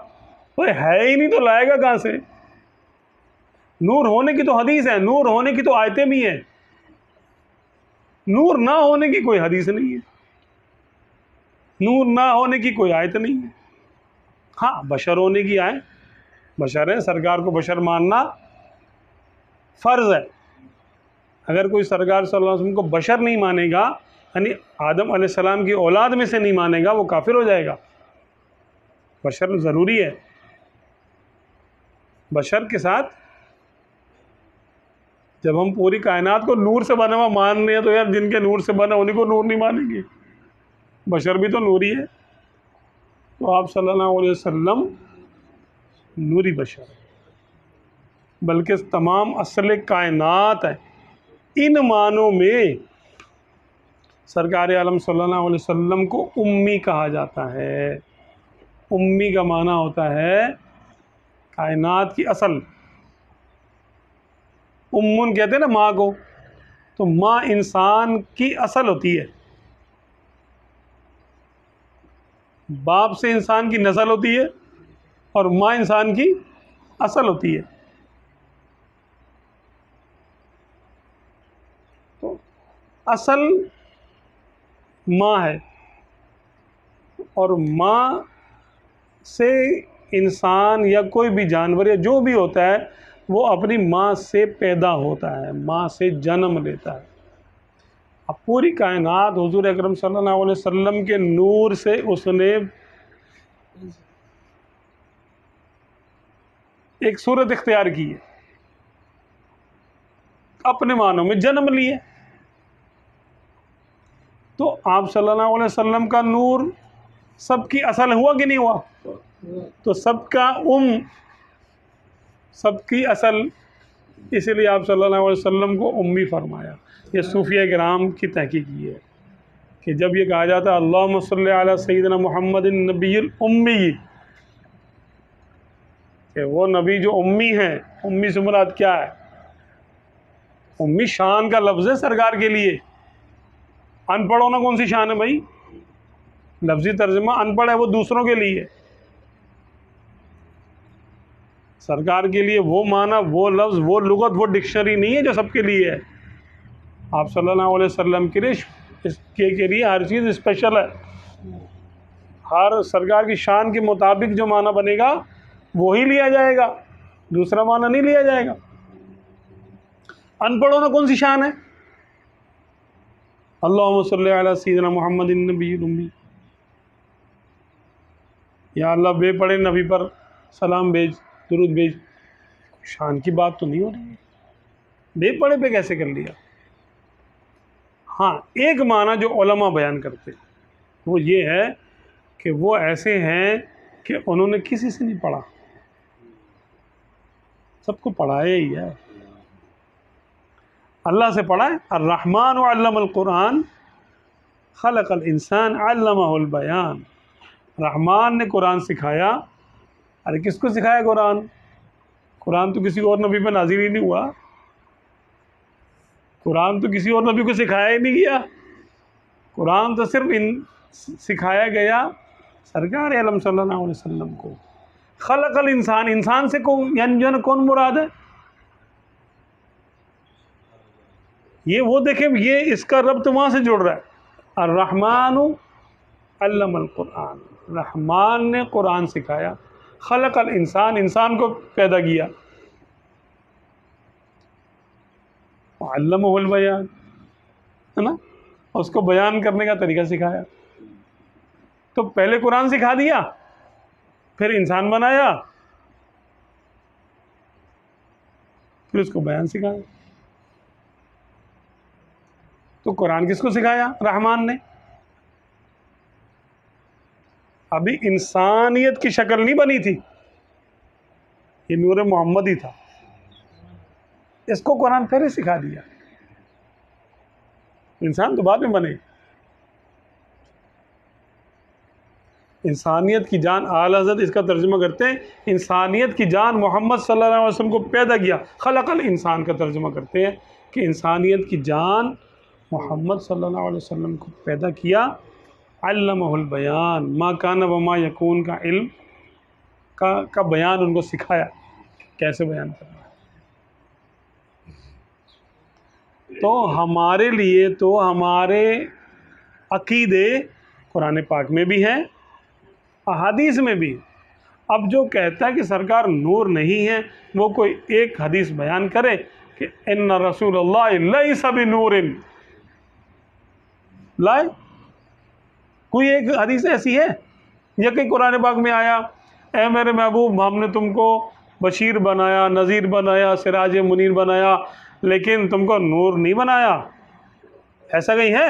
وہ ہے ہی نہیں تو لائے گا کہاں سے؟ نور ہونے کی تو حدیث ہے، نور ہونے کی تو آیتیں بھی ہیں، نور نہ ہونے کی کوئی حدیث نہیں ہے، نور نہ ہونے کی کوئی آیت نہیں ہے۔ ہاں بشر ہونے کی آئے، بشر ہے، سرکار کو بشر ماننا فرض ہے۔ اگر کوئی سرکار صلی اللہ علیہ وسلم کو بشر نہیں مانے گا، یعنی آدم علیہ السلام کی اولاد میں سے نہیں مانے گا، وہ کافر ہو جائے گا۔ بشر ضروری ہے، بشر کے ساتھ جب ہم پوری کائنات کو نور سے بنا ہوا مان رہے ہیں تو یار جن کے نور سے بنا انہیں کو نور نہیں مانیں گے، بشر بھی تو نوری ہے۔ تو آپ صلی اللہ علیہ وسلم نوری بشر ہے، بلکہ تمام اصل کائنات ہے۔ ان معنوں میں سرکار عالم صلی اللہ علیہ وسلم کو امی کہا جاتا ہے۔ امی کا معنی ہوتا ہے کائنات کی اصل۔ امن کہتے ہیں نا ماں کو، تو ماں انسان کی اصل ہوتی ہے، باپ سے انسان کی نسل ہوتی ہے اور ماں انسان کی اصل ہوتی ہے۔ تو اصل ماں ہے، اور ماں سے انسان یا کوئی بھی جانور یا جو بھی ہوتا ہے وہ اپنی ماں سے پیدا ہوتا ہے، ماں سے جنم لیتا ہے۔ اب پوری کائنات حضور اکرم صلی اللہ علیہ وسلم کے نور سے اس نے ایک صورت اختیار کی ہے، اپنے معنوں میں جنم لیے۔ تو آپ صلی اللہ علیہ وسلم کا نور سب کی اصل ہوا کہ نہیں ہوا؟ تو سب کا سب کی اصل، اسی لیے آپ صلی اللہ علیہ وسلم کو امی فرمایا۔ یہ صوفیہ کرام کی تحقیق یہ ہے کہ جب یہ کہا جاتا ہے اللہم صلی علی سیدنا محمد النبی الامی، کہ وہ نبی جو امی ہیں، امی سے مراد کیا ہے؟ امی شان کا لفظ ہے سرکار کے لیے۔ ان پڑھ ہونا کون سی شان ہے بھائی؟ لفظی ترجمہ ان پڑھ ہے وہ دوسروں کے لیے، سرکار کے لیے وہ معنی، وہ لفظ، وہ لغت، وہ ڈکشنری نہیں ہے جو سب کے لیے ہے۔ آپ صلی اللہ علیہ وسلم کے لیے ہر چیز اسپیشل ہے، ہر سرکار کی شان کے مطابق جو معنی بنے گا وہی لیا جائے گا، دوسرا معنی نہیں لیا جائے گا۔ ان پڑھ ہونا کون سی شان ہے؟ اللہم صلی علی سیدنا محمد النبی الامی، یا اللہ بے پڑھے نبی پر سلام بھیج، درود بھیج۔ شان کی بات تو نہیں ہو رہی ہے، بے پڑھے پہ کیسے کر لیا؟ ہاں ایک معنی جو علماء بیان کرتے ہیں وہ یہ ہے کہ وہ ایسے ہیں کہ انہوں نے کسی سے نہیں پڑھا، سب کو پڑھایا ہی ہے، اللہ سے پڑھا ہے۔ الرحمن علم القرآن خلق الانسان علمہ البیان، رحمان نے قرآن سکھایا۔ ارے کس کو سکھایا قرآن؟ قرآن تو کسی اور نبی پہ نازل ہی نہیں ہوا، قرآن تو کسی اور نبی کو سکھایا ہی نہیں گیا، قرآن تو صرف سکھایا گیا سرکار عالم صلی اللہ علیہ وسلم کو۔ خلق الانسان، انسان سے یعنی جو ہے نا کون مراد ہے؟ یہ وہ دیکھیں، یہ اس کا ربط وہاں سے جڑ رہا ہے۔ الرحمن علم القرآن، رحمان نے قرآن سکھایا۔ خلق الانسان، انسان کو پیدا کیا۔ علمہ البیان، ہے نا، اس کو بیان کرنے کا طریقہ سکھایا۔ تو پہلے قرآن سکھا دیا، پھر انسان بنایا، پھر اس کو بیان سکھایا۔ تو قرآن کس کو سکھایا؟ رحمان نے۔ ابھی انسانیت کی شکل نہیں بنی تھی، یہ نور محمد ہی تھا، اس کو قرآن پہلے سکھا دیا، انسان تو بعد میں بنے۔ انسانیت کی جان، اعلیٰ حضرت اس کا ترجمہ کرتے ہیں انسانیت کی جان محمد صلی اللہ علیہ وسلم کو پیدا کیا۔ خلق الانسان کا ترجمہ کرتے ہیں کہ انسانیت کی جان محمد صلی اللہ علیہ وسلم کو پیدا کیا۔ علمہ البیان، ما کان وما یکون کا علم کا بیان ان کو سکھایا کیسے بیان کرنا ہے۔ تو ہمارے لیے تو ہمارے عقیدے قرآن پاک میں بھی ہیں، احادیث میں بھی۔ اب جو کہتا ہے کہ سرکار نور نہیں ہے، وہ کوئی ایک حدیث بیان کرے کہ ان رسول اللہ لیس بنور، لائے کوئی ایک حدیث ایسی ہے یا کہ قرآن پاک میں آیا اے میرے محبوب ہم نے تم کو بشیر بنایا، نذیر بنایا، سراج منیر بنایا، لیکن تم کو نور نہیں بنایا؟ ایسا کہیں ہے؟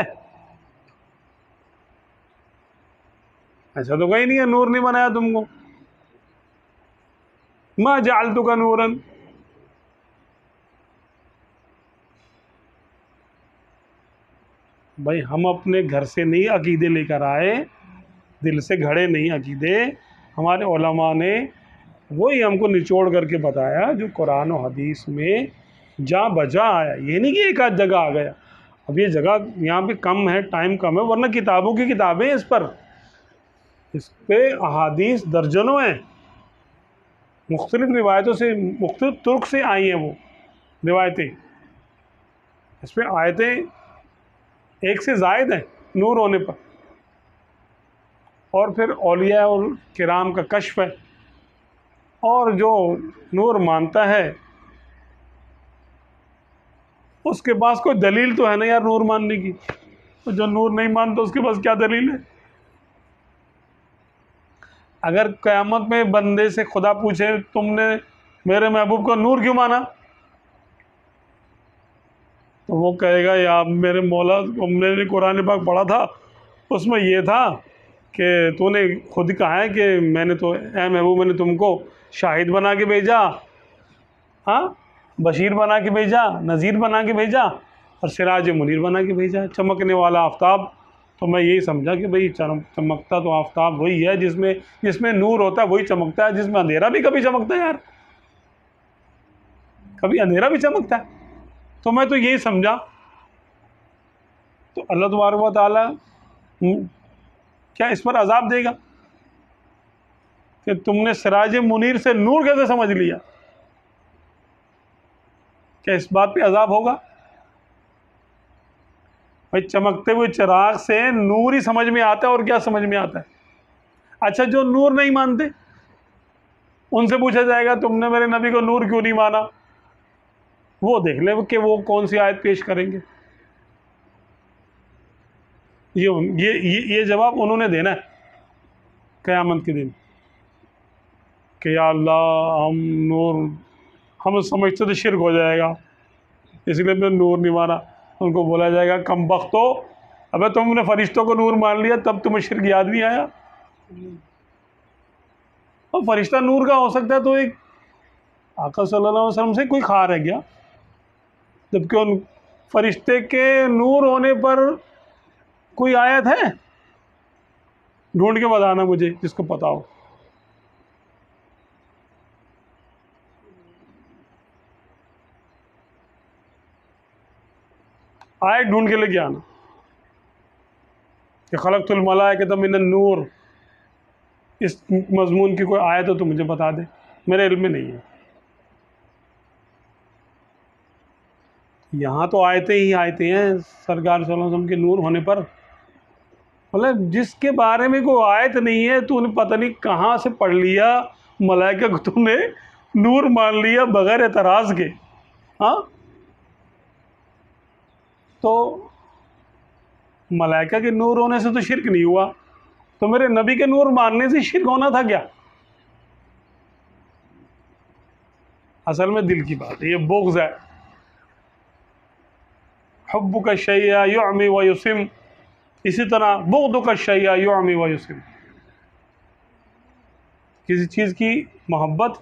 ایسا تو کہیں نہیں ہے، نور نہیں بنایا تم کو۔ ما جعلتک نورا، بھائی ہم اپنے گھر سے نہیں عقیدے لے کر آئے، دل سے گھڑے نہیں عقیدے، ہمارے علماء نے وہی ہم کو نچوڑ کر کے بتایا جو قرآن و حدیث میں جا بجا آیا۔ یہ نہیں کہ ایک آدھ جگہ آ گیا، اب یہ جگہ یہاں پہ کم ہے، ٹائم کم ہے، ورنہ کتابوں کی کتابیں اس پر، اس پہ احادیث درجنوں ہیں، مختلف روایتوں سے، مختلف طرق سے آئی ہیں وہ روایتیں، اس پہ آیتیں ایک سے زائد ہیں نور ہونے پر۔ اور پھر اولیاء اور کرام کا کشف ہے، اور جو نور مانتا ہے اس کے پاس کوئی دلیل تو ہے نا یار نور ماننے کی، تو جو نور نہیں مانتا اس کے پاس کیا دلیل ہے؟ اگر قیامت میں بندے سے خدا پوچھے تم نے میرے محبوب کا نور کیوں مانا، تو وہ کہے گا یا میرے مولا میں نے قرآن پاک پڑھا تھا، اس میں یہ تھا کہ تو نے خود کہا ہے کہ میں نے تو اے محبوب میں نے تم کو شاہد بنا کے بھیجا، ہاں بشیر بنا کے بھیجا، نذیر بنا کے بھیجا، اور سراج منیر بنا کے بھیجا، چمکنے والا آفتاب۔ تو میں یہی سمجھا کہ بھئی چمکتا تو آفتاب وہی ہے جس میں نور ہوتا ہے، وہی چمکتا ہے، جس میں اندھیرا بھی کبھی چمکتا ہے یار، کبھی اندھیرا بھی چمکتا ہے۔ تو میں تو یہی سمجھا، تو اللہ تبارک و تعالیٰ کیا اس پر عذاب دے گا کہ تم نے سراج منیر سے نور کیسے سمجھ لیا؟ کیا اس بات پہ عذاب ہوگا؟ بھائی چمکتے ہوئے چراغ سے نور ہی سمجھ میں آتا ہے، اور کیا سمجھ میں آتا ہے؟ اچھا جو نور نہیں مانتے ان سے پوچھا جائے گا تم نے میرے نبی کو نور کیوں نہیں مانا، وہ دیکھ لیں کہ وہ کون سی آیت پیش کریں گے۔ یہ جواب انہوں نے دینا ہے قیامت کے دن کہ یا اللہ ہم سمجھتے تو شرک ہو جائے گا، اس لیے میں نور نہیں مانا۔ ان کو بولا جائے گا کم بختو، ابے تم نے فرشتوں کو نور مان لیا تب تمہیں شرک یاد نہیں آیا؟ اور فرشتہ نور کا ہو سکتا ہے تو ایک آقا صلی اللہ علیہ وسلم سے کوئی خار ہے کیا؟ جبکہ ان فرشتے کے نور ہونے پر کوئی آیت ہے؟ ڈھونڈ کے بتانا مجھے جس کو پتا ہو۔ آیت ڈھونڈ کے لے کے آنا کہ خلقت الملائکۃ من النور، اس مضمون کی کوئی آیت ہو تو مجھے بتا دے، میرے علم میں نہیں ہے۔ یہاں تو آیتیں ہی آیتیں ہیں سرکار صلی اللہ علیہ وسلم کے نور ہونے پر، مطلب جس کے بارے میں کوئی آیت نہیں ہے تو انہیں پتہ نہیں کہاں سے پڑھ لیا، ملائکہ کو تم نے نور مان لیا بغیر اعتراض کے۔ ہاں تو ملائکہ کے نور ہونے سے تو شرک نہیں ہوا، تو میرے نبی کے نور ماننے سے شرک ہونا تھا کیا؟ اصل میں دل کی بات ہے، یہ بغض ہے۔ حبک الشیء یعمی ویسم، اسی طرح بغضک الشیء یعمی ویسم، کسی چیز کی محبت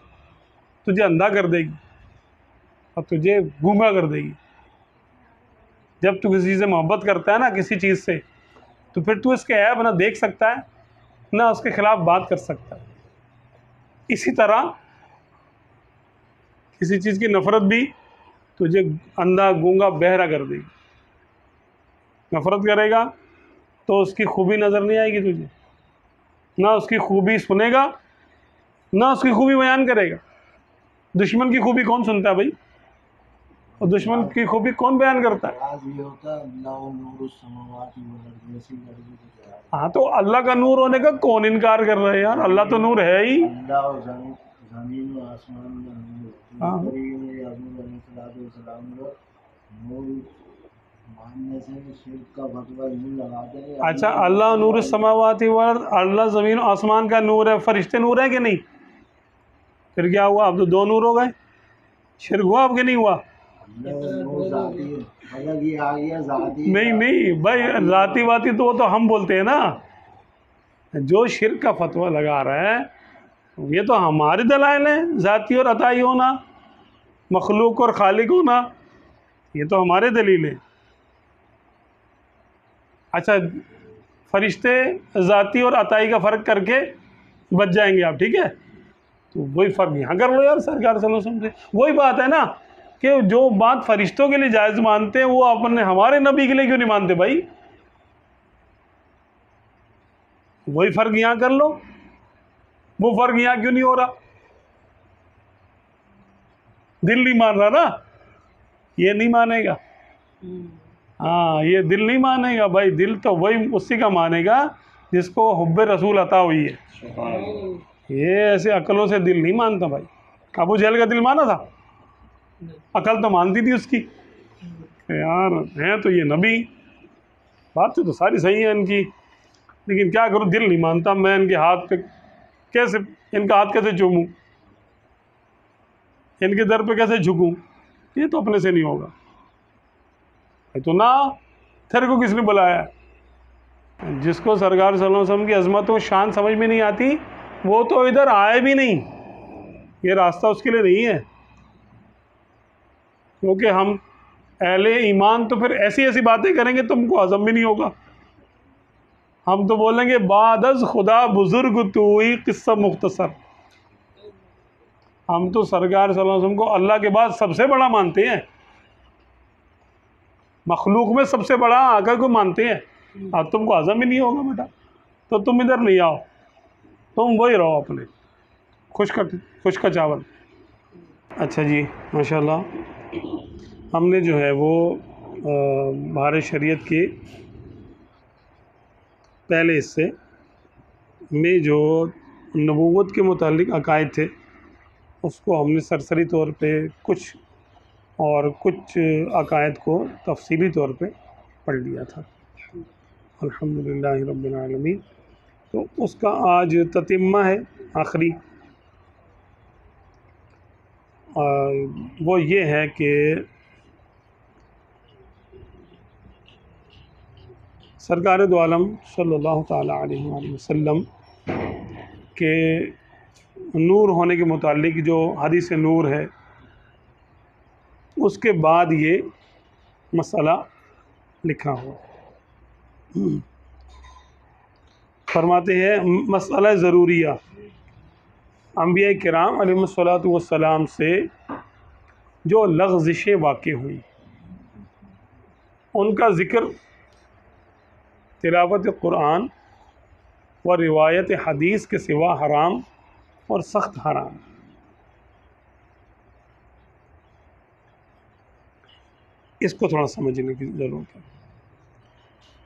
تجھے اندھا کر دے گی اور تجھے گونگا کر دے گی۔ جب تو کسی سے محبت کرتا ہے نا، کسی چیز سے، تو پھر تو اس کے عیب نہ دیکھ سکتا ہے نہ اس کے خلاف بات کر سکتا ہے۔ اسی طرح کسی چیز کی نفرت بھی تجھے اندھا گونگا بہرا کر دے گی۔ نفرت کرے گا تو اس کی خوبی نظر نہیں آئے گی تجھے، نہ اس کی خوبی سنے گا نہ اس کی خوبی بیان کرے گا. دشمن کی خوبی کون سنتا ہے بھائی؟ اور دشمن کی خوبی کون بیان کرتا ہے؟ ہاں تو اللہ کا نور ہونے کا کون انکار کر رہا ہے یار؟ اللہ تو نور ہے ہی. ہاں اچھا، اللہ نور السماوات والارض، اللہ زمین و آسمان کا نور ہے، فرشتے نور ہیں کہ نہیں؟ پھر کیا ہوا؟ اب تو دو نور ہو گئے. شرک ہوا اب کہ نہیں ہوا؟ نہیں بھائی، ذاتی واتی تو وہ تو ہم بولتے ہیں نا. جو شرک کا فتویٰ لگا رہا ہے یہ تو ہمارے دلائل ہیں، ذاتی اور عطائی ہونا، مخلوق اور خالق ہونا، یہ تو ہمارے دلیل ہیں. اچھا، فرشتے ذاتی اور عطائی کا فرق کر کے بچ جائیں گے آپ، ٹھیک ہے؟ تو وہی فرق یہاں کر لو یار سرکار صلی اللہ علیہ وسلم سے. وہی بات ہے نا کہ جو بات فرشتوں کے لیے جائز مانتے ہیں وہ اپنے ہمارے نبی کے لیے کیوں نہیں مانتے بھائی؟ وہی فرق یہاں کر لو. وہ فرق یہاں کیوں نہیں ہو رہا؟ دل نہیں مان رہا نا، یہ نہیں مانے گا. ہاں، یہ دل نہیں مانے گا بھائی. دل تو وہی اسی کا مانے گا جس کو حب رسول عطا ہوئی ہے. یہ ایسے عقلوں سے دل نہیں مانتا بھائی. ابو جہل کا دل مانا تھا؟ عقل تو مانتی تھی اس کی یار ہیں تو یہ نبی. بات تو ساری صحیح ہے ان کی، لیکن کیا کروں، دل نہیں مانتا. میں ان کے ہاتھ پہ کیسے، ان کا ہاتھ کیسے چوموں، ان کے در پہ کیسے جھکوں؟ یہ تو اپنے سے نہیں ہوگا. تو نہ تیرے کو کس نے بلایا؟ جس کو سرکار صلی اللہ علیہ وسلم کی عظمت و شان سمجھ میں نہیں آتی وہ تو ادھر آئے بھی نہیں. یہ راستہ اس کے لیے نہیں ہے. کیونکہ ہم اہل ایمان تو پھر ایسی ایسی باتیں کریں گے تم کو ہضم بھی نہیں ہوگا. ہم تو بولیں گے بعد از خدا بزرگ توئی قصہ مختصر. ہم تو سرکار صلی اللہ علیہ وسلم کو اللہ کے بعد سب سے بڑا مانتے ہیں، مخلوق میں سب سے بڑا آقا کو مانتے ہیں. اب تم کو ہضم ہی نہیں ہوگا بیٹا، تو تم ادھر نہیں آؤ، تم وہی رہو اپنے خشک کا چاول. اچھا جی، ماشاءاللہ ہم نے جو ہے وہ بہار شریعت کے پہلے حصے میں جو نبوت کے متعلق عقائد تھے اس کو ہم نے سرسری طور پہ کچھ اور کچھ عقائد کو تفصیلی طور پہ پڑھ لیا تھا. الحمدللہ رب العالمین. تو اس کا آج تتمہ ہے، آخری. وہ یہ ہے کہ سرکار دو عالم صلی اللہ تعالیٰ علیہ وآلہ وسلم کے نور ہونے کے متعلق جو حدیث نور ہے اس کے بعد یہ مسئلہ لکھا ہوا. فرماتے ہیں مسئلہ ضروریہ، انبیاء کرام علیہ الصلوۃ والسلام سے جو لغزشیں واقع ہوئیں ان کا ذکر تلاوت قرآن و روایت حدیث کے سوا حرام اور سخت حرام. اس کو تھوڑا سمجھنے کی ضرورت ہے.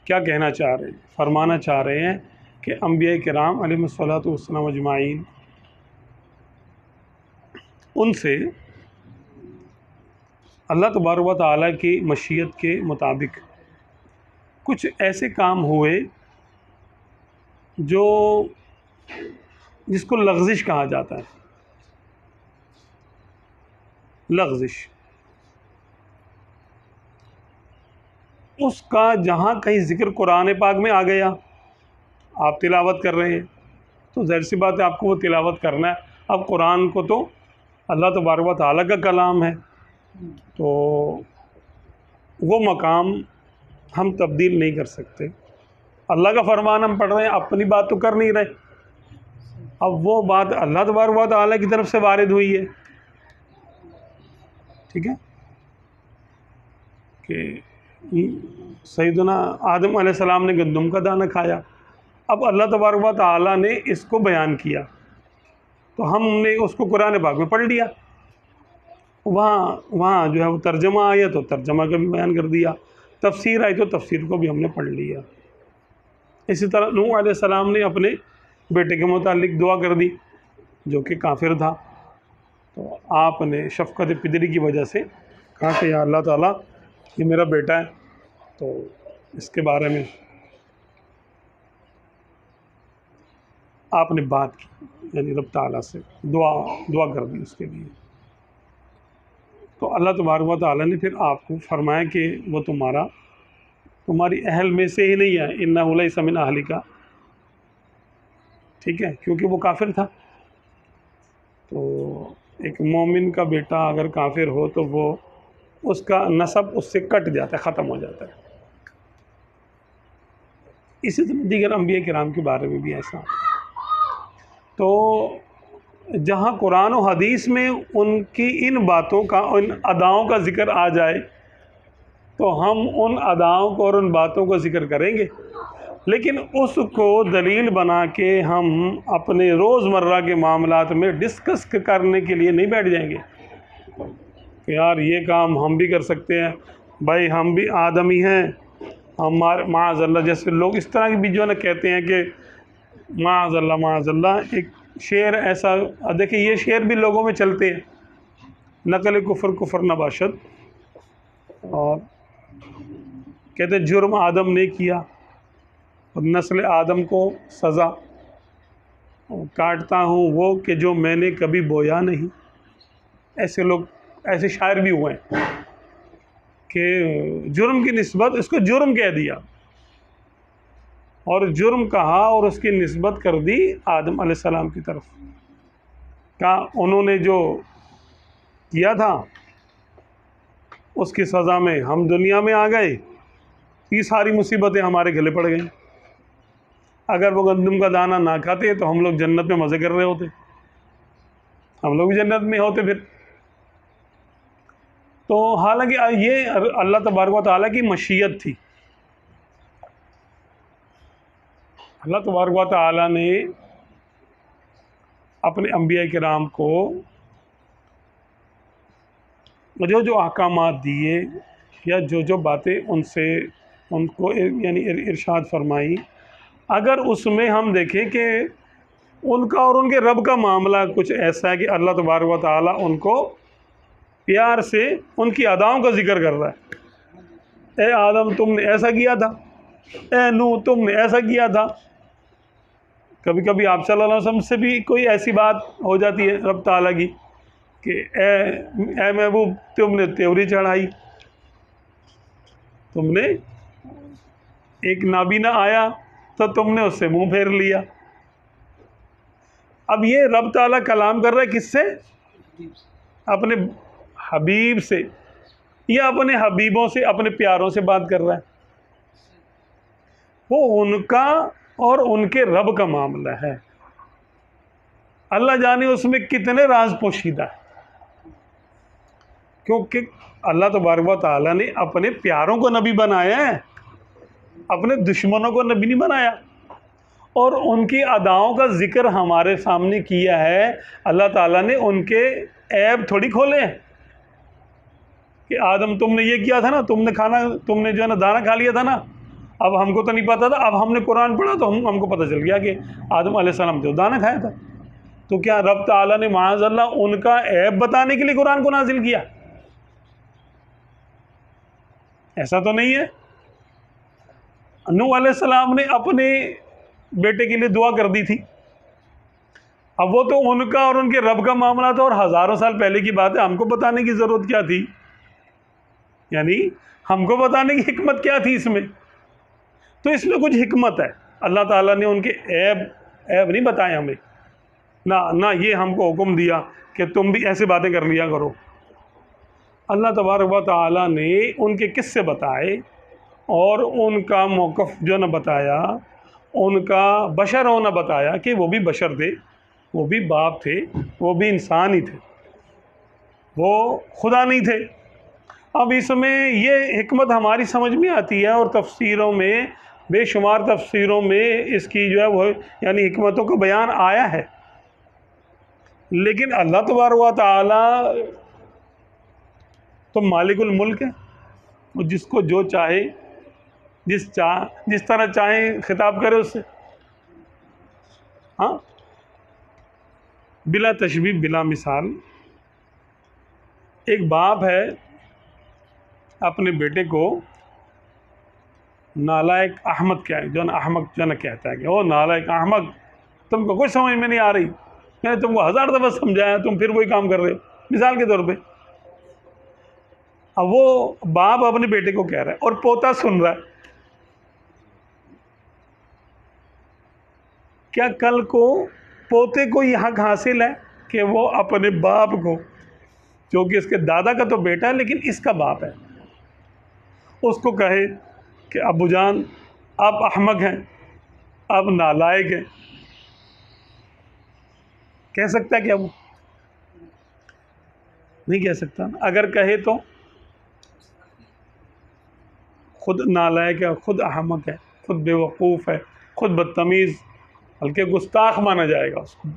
کیا کہنا چاہ رہے ہیں؟ فرمانا چاہ رہے ہیں کہ انبیاء کرام علیہ الصلوۃ والسلام اجمعین ان سے اللہ تبارک و تعالیٰ کی مشیت کے مطابق کچھ ایسے کام ہوئے جو جس کو لغزش کہا جاتا ہے. لغزش اس کا جہاں کہیں ذکر قرآن پاک میں آ گیا، آپ تلاوت کر رہے ہیں تو ظاہر سی بات ہے آپ کو وہ تلاوت کرنا ہے. اب قرآن کو تو اللہ تبارک و تعالیٰ کا کلام ہے تو وہ مقام ہم تبدیل نہیں کر سکتے. اللہ کا فرمان ہم پڑھ رہے ہیں، اپنی بات تو کر نہیں رہے. اب وہ بات اللہ تبارک و تعالیٰ کی طرف سے وارد ہوئی ہے، ٹھیک ہے، کہ سیدنا آدم علیہ السلام نے گندم کا دانہ کھایا. اب اللہ تبارک و تعالیٰ نے اس کو بیان کیا تو ہم نے اس کو قرآن پاک میں پڑھ لیا، وہاں جو ہے وہ ترجمہ آیا تو ترجمہ کا بھی بیان کر دیا، تفسیر آئی تو تفسیر کو بھی ہم نے پڑھ لیا۔ اسی طرح نوح علیہ السلام نے اپنے بیٹے کے متعلق دعا کر دی جو کہ کافر تھا، تو آپ نے شفقت پدری کی وجہ سے کہا کہ یا اللہ تعالیٰ یہ میرا بیٹا ہے، تو اس کے بارے میں آپ نے بات کی، یعنی رب تعالیٰ سے دعا کر دی اس کے لیے۔ تو اللہ تبارک و تعالیٰ نے پھر آپ کو فرمایا کہ وہ تمہاری اہل میں سے ہی نہیں ہے، انہ لیس من اہلک، ٹھیک ہے، کیونکہ وہ کافر تھا۔ تو ایک مومن کا بیٹا اگر کافر ہو تو وہ اس کا نسب اس سے کٹ جاتا ہے، ختم ہو جاتا ہے۔ اسی طرح دیگر انبیاء کرام کے بارے میں بھی ایسا۔ تو جہاں قرآن و حدیث میں ان کی ان باتوں کا، ان اداؤں کا ذکر آ جائے تو ہم ان اداؤں کو اور ان باتوں کو ذکر کریں گے، لیکن اس کو دلیل بنا کے ہم اپنے روزمرہ کے معاملات میں ڈسکس کرنے کے لیے نہیں بیٹھ جائیں گے کہ یار یہ کام ہم بھی کر سکتے ہیں، بھائی ہم بھی آدمی ہیں، ہمارے معاذ اللہ، جیسے لوگ اس طرح کی بھی جو ہے نا کہتے ہیں کہ معاذ اللہ، ایک شعر ایسا دیکھیں، یہ شعر بھی لوگوں میں چلتے ہیں، نقل کفر نباشد، اور کہتے ہیں جرم آدم نے کیا اور نسل آدم کو سزا، کاٹتا ہوں وہ کہ جو میں نے کبھی بویا نہیں۔ ایسے لوگ، ایسے شاعر بھی ہوئے ہیں کہ جرم کی نسبت اس کو جرم کہہ دیا اور جرم کہا اور اس کی نسبت کر دی آدم علیہ السلام کی طرف، کہا انہوں نے جو کیا تھا اس کی سزا میں ہم دنیا میں آ گئے، یہ ساری مصیبتیں ہمارے گلے پڑ گئیں۔ اگر وہ گندم کا دانہ نہ کھاتے تو ہم لوگ جنت میں مزے کر رہے ہوتے، ہم لوگ بھی جنت میں ہوتے پھر۔ تو حالانکہ یہ اللہ تبارک و تعالیٰ کی مشیت تھی، اللہ تبارک و تعالیٰ نے اپنے انبیاء کرام کو جو احکامات دیے یا جو باتیں ان کو یعنی ارشاد فرمائی، اگر اس میں ہم دیکھیں کہ ان کا اور ان کے رب کا معاملہ کچھ ایسا ہے کہ اللہ تبارک و تعالیٰ ان کو پیار سے ان کی اداؤں کا ذکر کر رہا ہے، اے آدم تم نے ایسا کیا تھا، اے نوح تم نے ایسا کیا تھا۔ کبھی کبھی آپ صلی اللہ علیہ وسلم سے بھی کوئی ایسی بات ہو جاتی ہے رب تعالیٰ کی کہ اے محبوب تم نے تیوری چڑھائی، تم نے ایک نابینا آیا تو تم نے اس سے منہ پھیر لیا۔ اب یہ رب تعالیٰ کلام کر رہا ہے کس سے؟ اپنے حبیب سے، یا اپنے حبیبوں سے، اپنے پیاروں سے بات کر رہا ہے۔ وہ ان کا اور ان کے رب کا معاملہ ہے، اللہ جانے اس میں کتنے راز پوشیدہ ہے، کیونکہ اللہ تبارک و تعالیٰ نے اپنے پیاروں کو نبی بنایا ہے، اپنے دشمنوں کو نبی نہیں بنایا، اور ان کی اداؤں کا ذکر ہمارے سامنے کیا ہے۔ اللہ تعالیٰ نے ان کے عیب تھوڑی کھولے ہیں کہ آدم تم نے یہ کیا تھا نا، تم نے جو ہے نا دانہ کھا لیا تھا نا، اب ہم کو تو نہیں پتا تھا، اب ہم نے قرآن پڑھا تو ہم کو پتہ چل گیا کہ آدم علیہ السلام جو دانہ کھایا تھا۔ تو کیا رب تعالیٰ نے معاذ اللہ ان کا عیب بتانے کے لیے قرآن کو نازل کیا؟ ایسا تو نہیں ہے۔ نوح علیہ السلام نے اپنے بیٹے کے لیے دعا کر دی تھی، اب وہ تو ان کا اور ان کے رب کا معاملہ تھا اور ہزاروں سال پہلے کی بات ہے، ہم کو بتانے کی ضرورت کیا تھی؟ یعنی ہم کو بتانے کی حکمت کیا تھی اس میں؟ تو اس میں کچھ حکمت ہے، اللہ تعالیٰ نے ان کے عیب نہیں بتائے ہمیں، نہ یہ ہم کو حکم دیا کہ تم بھی ایسے باتیں کر لیا کرو۔ اللہ تبارک و تعالیٰ نے ان کے قصے بتائے اور ان کا موقف جو نہ بتایا، ان کا بشر ہونا بتایا کہ وہ بھی بشر تھے، وہ بھی باپ تھے، وہ بھی انسان ہی تھے، وہ خدا نہیں تھے۔ اب اس میں یہ حکمت ہماری سمجھ میں آتی ہے، اور تفسیروں میں بے شمار تفسیروں میں اس کی جو ہے وہ یعنی حکمتوں کا بیان آیا ہے لیکن اللہ تبارک و تعالی تو مالک الملک ہے، وہ جس کو جو چاہے جس طرح چاہیں خطاب کرے اس سے، ہاں، بلا تشبیہ بلا مثال۔ ایک باپ ہے اپنے بیٹے کو نالائق احمد کیا ہے، جو نا احمق جو نا کہتا ہے کہ او نالائق احمق، تم کو کچھ سمجھ میں نہیں آ رہی، میں نے تم کو 1000 دفعہ سمجھایا، تم پھر وہی کام کر رہے ہو، مثال کے طور پہ۔ اب وہ باپ اپنے بیٹے کو کہہ رہا ہے اور پوتا سن رہا ہے، کیا کل کو پوتے کو یہ حق حاصل ہے کہ وہ اپنے باپ کو، جو کہ اس کے دادا کا تو بیٹا ہے لیکن اس کا باپ ہے، اس کو کہے کہ ابو جان آپ احمق ہیں، آپ نالائق ہیں؟ کہہ سکتا ہے کیا وہ؟ نہیں کہہ سکتا۔ اگر کہے تو خود نالائق ہے، خود احمق ہے، خود بے وقوف ہے، خود بدتمیز، بلکہ گستاخ مانا جائے گا اس کو۔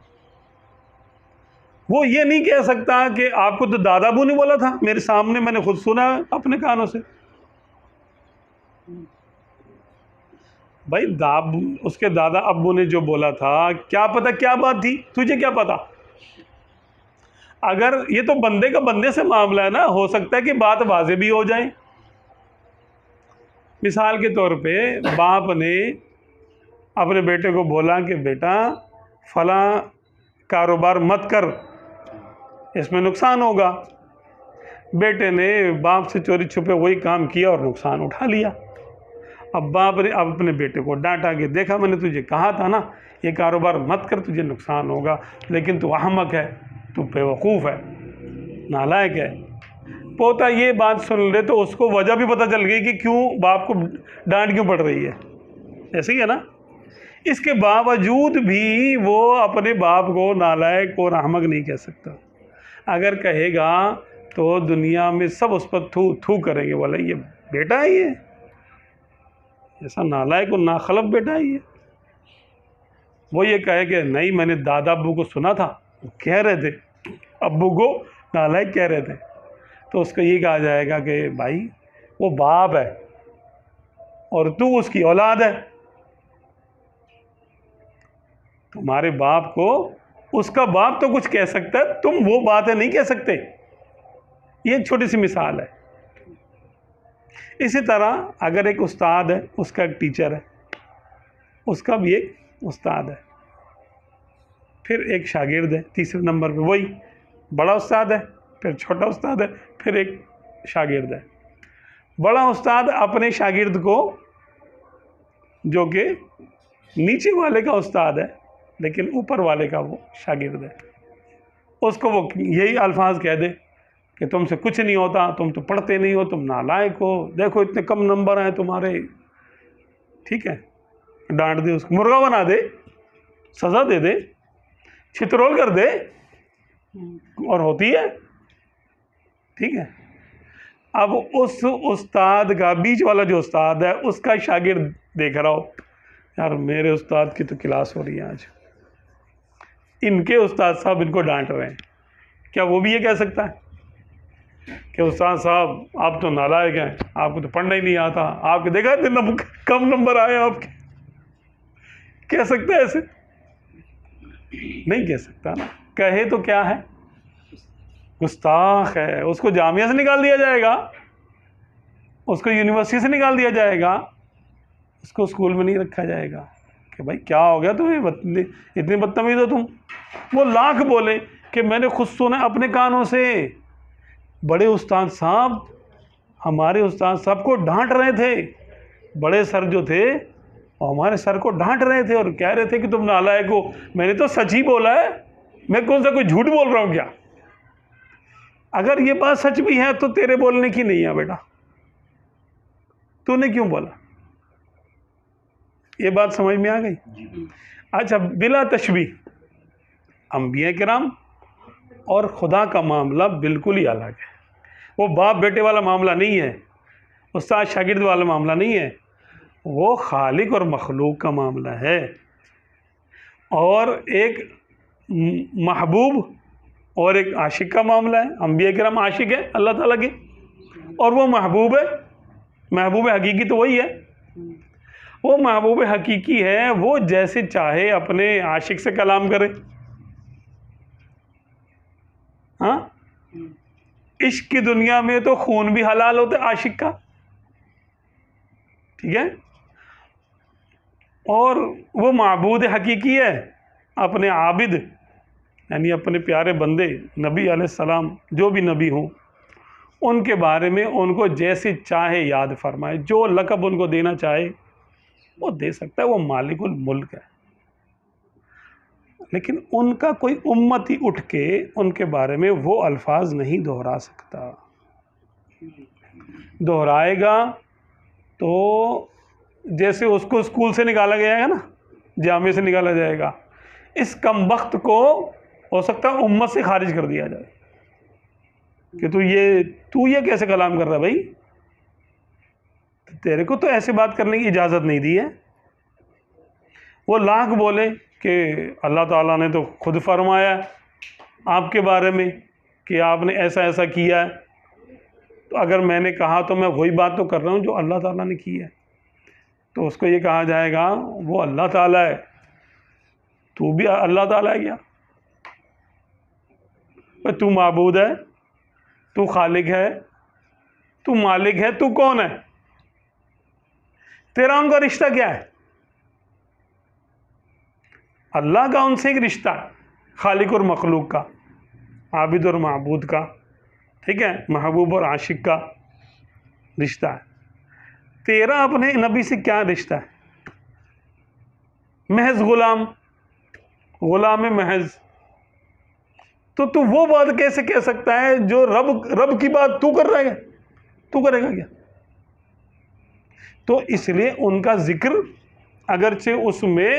وہ یہ نہیں کہہ سکتا کہ آپ کو تو دادا ابو نے بولا تھا، میرے سامنے میں نے خود سنا اپنے کانوں سے۔ بھائی اس کے دادا ابو نے جو بولا تھا، کیا پتہ کیا بات تھی، تجھے کیا پتا؟ اگر یہ تو بندے کا بندے سے معاملہ ہے نا، ہو سکتا ہے کہ بات واضح بھی ہو جائے۔ مثال کے طور پہ باپ نے اپنے بیٹے کو بولا کہ بیٹا فلاں کاروبار مت کر، اس میں نقصان ہوگا۔ بیٹے نے باپ سے چوری چھپے وہی کام کیا اور نقصان اٹھا لیا۔ اب باپ نے اب اپنے بیٹے کو ڈانٹا کہ دیکھا میں نے تجھے کہا تھا نا یہ کاروبار مت کر، تجھے نقصان ہوگا، لیکن تو احمق ہے، تو بے وقوف ہے، نالائق ہے۔ پوتا یہ بات سن لے تو اس کو وجہ بھی پتہ چل گئی کہ کیوں باپ کو ڈانٹ کیوں پڑ رہی ہے، ایسے ہی ہے نا۔ اس کے باوجود بھی وہ اپنے باپ کو نالائق اور احمق نہیں کہہ سکتا۔ اگر کہے گا تو دنیا میں سب اس پر تھو تھو کریں گے، بولے یہ بیٹا ہے، یہ ایسا نالائق اور ناخلف بیٹا ہے یہ۔ وہ یہ کہے کہ نہیں میں نے دادا ابو کو سنا تھا، وہ کہہ رہے تھے، ابو کو نالائق کہہ رہے تھے، تو اس کو یہ کہا جائے گا کہ بھائی وہ باپ ہے اور تو اس کی اولاد ہے، تمہارے باپ کو اس کا باپ تو کچھ کہہ سکتا ہے، تم وہ باتیں نہیں کہہ سکتے۔ یہ ایک چھوٹی سی مثال ہے۔ اسی طرح اگر ایک استاد ہے، اس کا ایک ٹیچر ہے، اس کا بھی ایک استاد ہے، پھر ایک شاگرد ہے، تیسرے نمبر پہ وہی بڑا استاد ہے، پھر چھوٹا استاد ہے، پھر ایک شاگرد ہے۔ بڑا استاد اپنے شاگرد کو، جو کہ نیچے والے کا استاد ہے لیکن اوپر والے کا وہ شاگرد ہے، اس کو وہ یہی الفاظ کہہ دے کہ تم سے کچھ نہیں ہوتا، تم تو پڑھتے نہیں ہو، تم نالائق ہو، دیکھو اتنے کم نمبر ہیں تمہارے، ٹھیک ہے، ڈانٹ دے، اس کو مرغا بنا دے، سزا دے دے، چھترول کر دے، اور ہوتی ہے، ٹھیک ہے۔ اب اس استاد کا، بیچ والا جو استاد ہے، اس کا شاگرد دیکھ رہا ہو، یار میرے استاد کی تو کلاس ہو رہی ہے آج، ان کے استاد صاحب ان کو ڈانٹ رہے ہیں، کیا وہ بھی یہ کہہ سکتا ہے کہ استاد صاحب آپ تو نالائق ہیں، آپ کو تو پڑھنا ہی نہیں آتا، آپ کے دیکھا اتنے کم نمبر آئے آپ کے؟ کہہ سکتا ہے ایسے؟ نہیں کہہ سکتا نا۔ کہے تو کیا ہے، گستاخ ہے، اس کو جامعہ سے نکال دیا جائے گا، اس کو یونیورسٹی سے نکال دیا جائے گا، اس کو اسکول میں نہیں رکھا جائے گا کہ بھائی کیا ہو گیا تمہیں، اتنی بدتمیز ہو تم۔ وہ لاکھ بولے کہ میں نے خود سنا اپنے کانوں سے، بڑے استاد صاحب، ہمارے استاد صاحب کو ڈانٹ رہے تھے، بڑے سر جو تھے وہ ہمارے سر کو ڈانٹ رہے تھے اور کہہ رہے تھے کہ تم نالائق ہو۔ میں نے تو سچ ہی بولا ہے، میں کون سا کوئی جھوٹ بول رہا ہوں کیا؟ اگر یہ بات سچ بھی ہے تو تیرے بولنے کی نہیں ہے بیٹا، تو نے کیوں بولا؟ یہ بات سمجھ میں آ گئی؟ اچھا، بلا تشبیہ، انبیاء کرام اور خدا کا معاملہ بالکل ہی الگ ہے۔ وہ باپ بیٹے والا معاملہ نہیں ہے، استاد شاگرد والا معاملہ نہیں ہے، وہ خالق اور مخلوق کا معاملہ ہے۔ اور ایک محبوب اور ایک عاشق کا معاملہ ہے. انبیاء کرام عاشق ہے اللہ تعالیٰ کے, اور وہ محبوب ہے. محبوب حقیقی تو وہی ہے. وہ محبوب حقیقی ہے, وہ جیسے چاہے اپنے عاشق سے کلام کرے. ہاں, عشق کی دنیا میں تو خون بھی حلال ہوتا ہے عاشق کا, ٹھیک ہے. اور وہ معبود حقیقی ہے, اپنے عابد یعنی اپنے پیارے بندے نبی علیہ السلام جو بھی نبی ہوں ان کے بارے میں ان کو جیسے چاہے یاد فرمائے, جو لقب ان کو دینا چاہے وہ دے سکتا ہے. وہ مالک الملک ہے. لیکن ان کا کوئی امتی اٹھ کے ان کے بارے میں وہ الفاظ نہیں دہرا سکتا. دہرائے گا تو جیسے اس کو اسکول سے نکالا گیا ہے نا, جامعے سے نکالا جائے گا, اس کم بخت کو ہو سکتا ہے امت سے خارج کر دیا جائے کہ تو یہ کیسے کلام کر رہا ہے بھائی, تیرے کو تو ایسے بات کرنے کی اجازت نہیں دی ہے. وہ لاکھ بولے کہ اللہ تعالیٰ نے تو خود فرمایا آپ کے بارے میں کہ آپ نے ایسا ایسا کیا ہے, تو اگر میں نے کہا تو میں وہی بات تو کر رہا ہوں جو اللہ تعالیٰ نے کی ہے. تو اس کو یہ کہا جائے گا وہ اللہ تعالیٰ ہے, تو بھی اللہ تعالیٰ ہے کیا؟ تو معبود ہے, تو خالق ہے, تو مالک ہے, تو کون ہے؟ تیرا ان کا رشتہ کیا ہے؟ اللہ کا ان سے ایک رشتہ ہے, خالق اور مخلوق کا, عابد اور معبود کا, ٹھیک ہے, محبوب اور عاشق کا رشتہ ہے. تیرا اپنے نبی سے کیا رشتہ ہے؟ محض غلام محض. تو وہ بات کیسے کہہ سکتا ہے جو رب کی بات تو کر رہا ہے, تو کرے گا کیا؟ تو اس لیے ان کا ذکر اگرچہ اس میں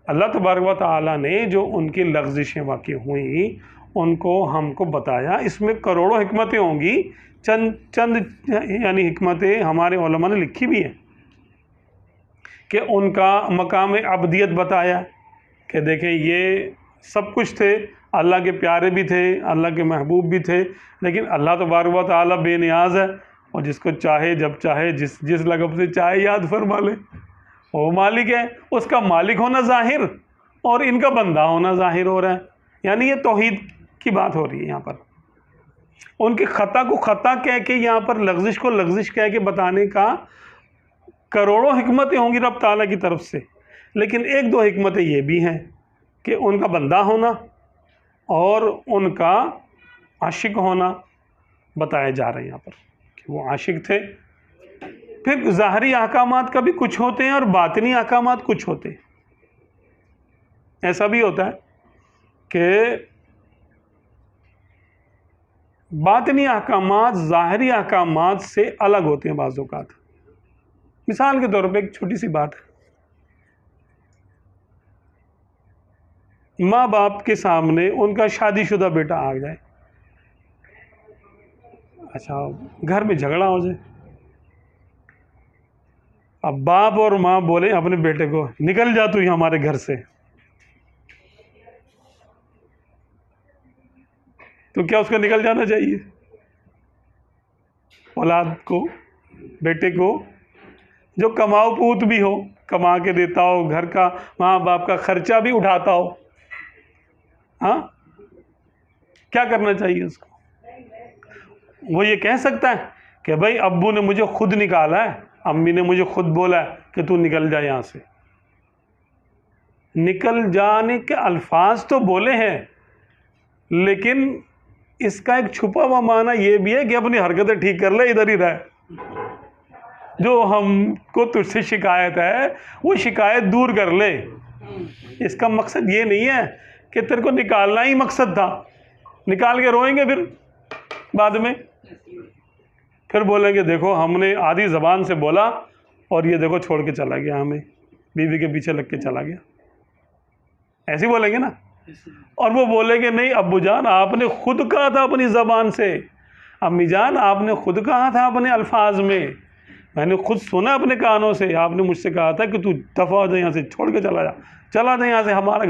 اللہ تبارک و تعالیٰ نے جو ان کی لغزشیں واقع ہوئیں ان کو ہم کو بتایا, اس میں کروڑوں حکمتیں ہوں گی, چند یعنی حکمتیں ہمارے علماء نے لکھی بھی ہیں کہ ان کا مقام عبدیت بتایا کہ دیکھیں یہ سب کچھ تھے, اللہ کے پیارے بھی تھے, اللہ کے محبوب بھی تھے, لیکن اللہ تبارک و تعالیٰ بے نیاز ہے, اور جس کو چاہے جب چاہے جس لقب سے چاہے یاد فرما لے. وہ مالک ہے, اس کا مالک ہونا ظاہر اور ان کا بندہ ہونا ظاہر ہو رہا ہے. یعنی یہ توحید کی بات ہو رہی ہے یہاں پر. ان کے خطا کو خطا کہہ کے یہاں پر لغزش کو لغزش کہہ کے بتانے کا کروڑوں حکمتیں ہوں گی رب تعالیٰ کی طرف سے, لیکن ایک دو حکمتیں یہ بھی ہیں کہ ان کا بندہ ہونا اور ان کا عاشق ہونا بتائے جا رہے ہیں یہاں پر کہ وہ عاشق تھے. پھر ظاہری احکامات کا بھی کچھ ہوتے ہیں اور باطنی احکامات کچھ ہوتے ہیں. ایسا بھی ہوتا ہے کہ باطنی احکامات ظاہری احکامات سے الگ ہوتے ہیں بعض اوقات. مثال کے طور پہ ایک چھوٹی سی بات ہے, ماں باپ کے سامنے ان کا شادی شدہ بیٹا آ جائے, اچھا گھر میں جھگڑا ہو جائے, اب باپ اور ماں بولے اپنے بیٹے کو نکل جا تو ہی ہمارے گھر سے, تو کیا اس کو نکل جانا چاہیے؟ اولاد کو, بیٹے کو جو کماؤ پوت بھی ہو, کما کے دیتا ہو, گھر کا ماں باپ کا خرچہ بھی اٹھاتا ہو, ہاں کیا کرنا چاہیے اس کو؟ وہ یہ کہہ سکتا ہے کہ بھائی ابو نے مجھے خود نکالا ہے, امی نے مجھے خود بولا ہے کہ تو نکل جا یہاں سے. نکل جانے کے الفاظ تو بولے ہیں, لیکن اس کا ایک چھپا ہوا معنی یہ بھی ہے کہ اپنی حرکتیں ٹھیک کر لے, ادھر ہی رہ. جو ہم کو تجھ سے شکایت ہے وہ شکایت دور کر لے. اس کا مقصد یہ نہیں ہے کہ تیرے کو نکالنا ہی مقصد تھا, نکال کے روئیں گے پھر بعد میں, پھر بولیں گے دیکھو ہم نے آدھی زبان سے بولا اور یہ دیکھو چھوڑ کے چلا گیا, ہمیں بیوی کے پیچھے لگ کے چلا گیا. ایسے بولیں گے نا. اور وہ بولیں گے نہیں ابو جان آپ نے خود کہا تھا اپنی زبان سے, امی جان آپ نے خود کہا تھا اپنے الفاظ میں نے خود سنا اپنے کانوں سے, آپ نے مجھ سے کہا تھا کہ تو دفع ہو جا یہاں سے, چھوڑ کے چلا جا, چلا جا یہاں سے, ہمارے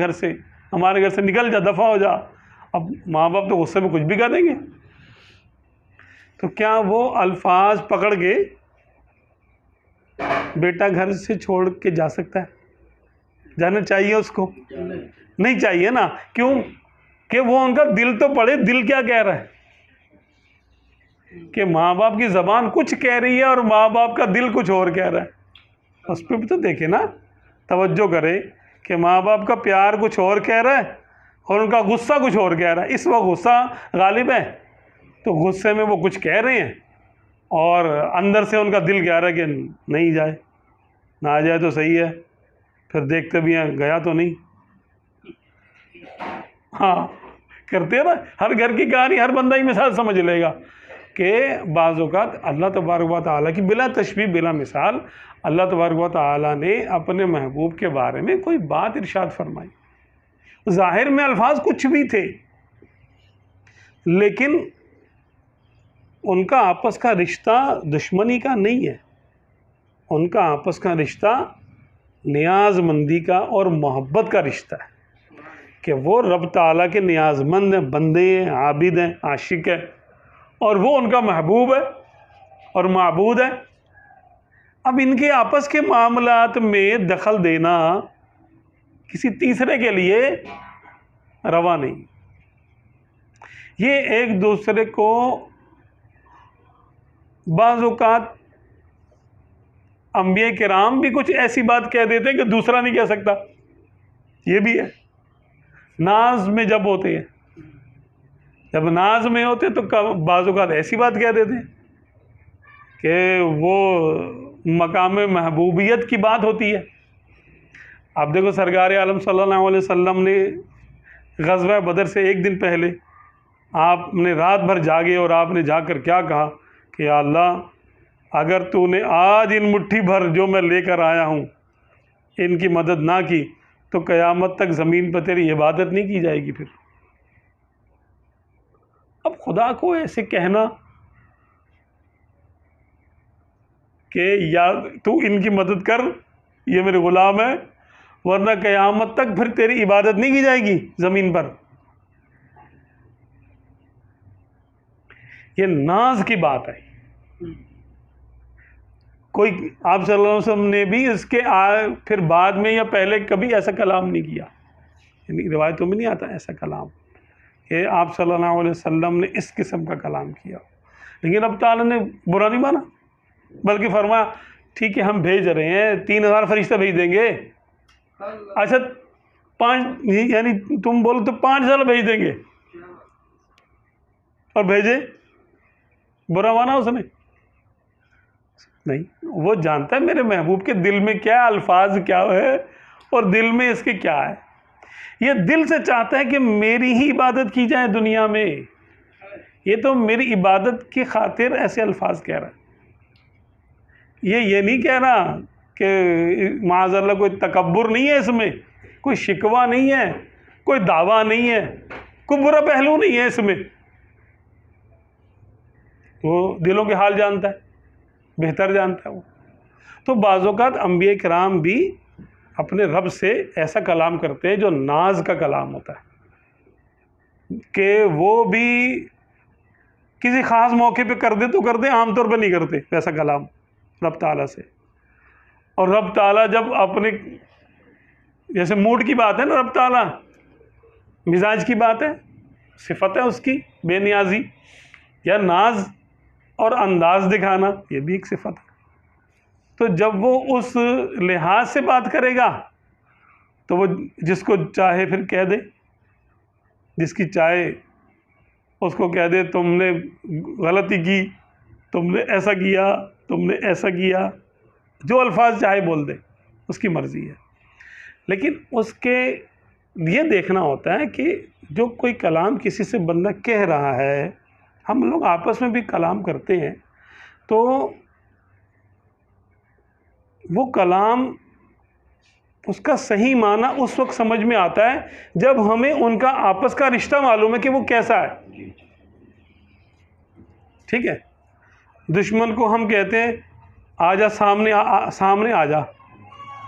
گھر سے نکل جا, دفع ہو جا. اب ماں باپ تو غصے میں کچھ بھی کہہ دیں گے، تو کیا وہ الفاظ پکڑ کے بیٹا گھر سے چھوڑ کے جا سکتا ہے؟ جانا چاہیے اس کو؟ نہیں چاہیے نا. کیوں کہ وہ ان کا دل تو پڑھے، دل کیا کہہ رہا ہے، کہ ماں باپ کی زبان کچھ کہہ رہی ہے اور ماں باپ کا دل کچھ اور کہہ رہا ہے. اس پہ بھی تو دیکھیں نا، توجہ کرے کہ ماں باپ کا پیار کچھ اور کہہ رہا ہے اور ان کا غصہ کچھ اور کہہ رہا ہے. اس وقت غصہ غالب ہے تو غصے میں وہ کچھ کہہ رہے ہیں اور اندر سے ان کا دل کہہ رہا ہے کہ نہیں جائے، نہ جائے تو صحیح ہے، پھر دیکھتے بھی ہیں گیا تو نہیں. ہاں کرتے ہیں نا، ہر گھر کی کہانی ہر بندہ ہی مثال سمجھ لے گا کہ بعض اوقات اللہ تبارک و تعالیٰ کی بلا تشبیہ بلا مثال اللہ تبارک و تعالیٰ نے اپنے محبوب کے بارے میں کوئی بات ارشاد فرمائی. ظاہر میں الفاظ کچھ بھی تھے لیکن ان کا آپس کا رشتہ دشمنی کا نہیں ہے، ان کا آپس کا رشتہ نیاز مندی کا اور محبت کا رشتہ ہے کہ وہ رب تعالیٰ کے نیاز مند ہیں، بندے ہیں، عابد ہیں، عاشق ہیں، اور وہ ان کا محبوب ہے اور معبود ہے. اب ان کے آپس کے معاملات میں دخل دینا کسی تیسرے کے لیے روا نہیں. یہ ایک دوسرے کو بعض اوقات انبیاء کرام بھی کچھ ایسی بات کہہ دیتے ہیں کہ دوسرا نہیں کہہ سکتا، یہ بھی ہے. ناز میں جب ہوتے ہیں، جب ناز میں ہوتے تو بعض اوقات ایسی بات کہہ دیتے ہیں کہ وہ مقام محبوبیت کی بات ہوتی ہے. آپ دیکھو سرکار عالم صلی اللہ علیہ وسلم نے غزوہ بدر سے ایک دن پہلے آپ نے رات بھر جاگے اور آپ نے جا کر کیا کہا کہ یا اللہ اگر تو نے آج ان مٹھی بھر جو میں لے کر آیا ہوں ان کی مدد نہ کی تو قیامت تک زمین پہ تیری عبادت نہیں کی جائے گی. پھر اب خدا کو ایسے کہنا کہ یا تو ان کی مدد کر، یہ میرے غلام ہے، ورنہ قیامت تک پھر تیری عبادت نہیں کی جائے گی زمین پر، یہ ناز کی بات ہے. کوئی آپ صلی اللہ علیہ وسلم نے بھی اس کے پھر بعد میں یا پہلے کبھی ایسا کلام نہیں کیا، یعنی روایتوں میں نہیں آتا ایسا کلام کہ آپ صلی اللہ علیہ وسلم نے اس قسم کا کلام کیا. لیکن اب تعالیٰ نے برا نہیں مانا، بلکہ فرمایا ٹھیک ہے ہم بھیج رہے ہیں، 3000 فرشتہ بھیج دیں گے. اچھا 5 یعنی تم بولو تو 5000 بھیج دیں گے، اور بھیجے، برا مانا اس نے؟ نہیں، وہ جانتا ہے میرے محبوب کے دل میں کیا الفاظ کیا ہے اور دل میں اس کے کیا ہے. یہ دل سے چاہتا ہے کہ میری ہی عبادت کی جائے دنیا میں، یہ تو میری عبادت کی خاطر ایسے الفاظ کہہ رہا ہے. یہ نہیں کہہ رہا کہ معاذ اللہ کوئی تکبر نہیں ہے، اس میں کوئی شکوہ نہیں ہے، کوئی دعویٰ نہیں ہے، کوئی برا پہلو نہیں ہے اس میں. وہ دلوں کے حال جانتا ہے، بہتر جانتا ہے وہ. تو بعض اوقات انبیاء کرام بھی اپنے رب سے ایسا کلام کرتے ہیں جو ناز کا کلام ہوتا ہے کہ وہ بھی کسی خاص موقع پہ کر دے تو کر دے، عام طور پہ نہیں کرتے ویسا کلام رب تعالیٰ سے. اور رب تعالیٰ جب اپنے جیسے موڈ کی بات ہے نا، رب تعالیٰ مزاج کی بات ہے، صفت ہے اس کی بے نیازی یا ناز اور انداز دکھانا، یہ بھی ایک صفت ہے. تو جب وہ اس لحاظ سے بات کرے گا تو وہ جس کو چاہے پھر کہہ دے، جس کی چاہے اس کو کہہ دے تم نے غلطی کی، تم نے ایسا کیا، تم نے ایسا کیا، جو الفاظ چاہے بول دے، اس کی مرضی ہے. لیکن اس کے یہ دیکھنا ہوتا ہے کہ جو کوئی کلام کسی سے بندہ کہہ رہا ہے، ہم لوگ آپس میں بھی کلام کرتے ہیں تو وہ کلام اس کا صحیح معنی اس وقت سمجھ میں آتا ہے جب ہمیں ان کا آپس کا رشتہ معلوم ہے کہ وہ کیسا ہے. ٹھیک ہے، دشمن کو ہم کہتے ہیں آ جا سامنے آ جا،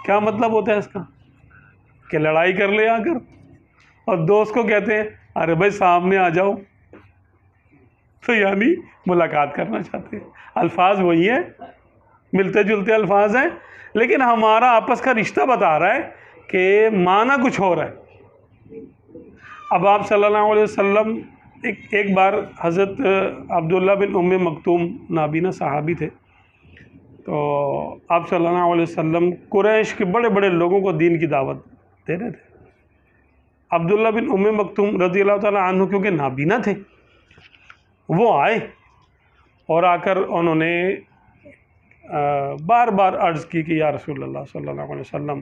کیا مطلب ہوتا ہے اس کا کہ لڑائی کر لے آ کر. اور دوست کو کہتے ہیں ارے بھائی سامنے آ جاؤ، تو یعنی ملاقات کرنا چاہتے ہیں. الفاظ وہی ہیں، ملتے جلتے الفاظ ہیں، لیکن ہمارا آپس کا رشتہ بتا رہا ہے کہ معنی کچھ ہو رہا ہے. اب آپ صلی اللہ علیہ وسلم ایک بار حضرت عبداللہ بن ام مکتوم نابینا صحابی تھے، تو آپ صلی اللہ علیہ وسلم قریش کے بڑے بڑے لوگوں کو دین کی دعوت دے رہے تھے. عبداللہ بن ام مکتوم رضی اللہ تعالیٰ عنہ کیونکہ نابینا تھے، وہ آئے اور آ کر انہوں نے بار بار عرض کی کہ یا رسول اللہ صلی اللہ علیہ وسلم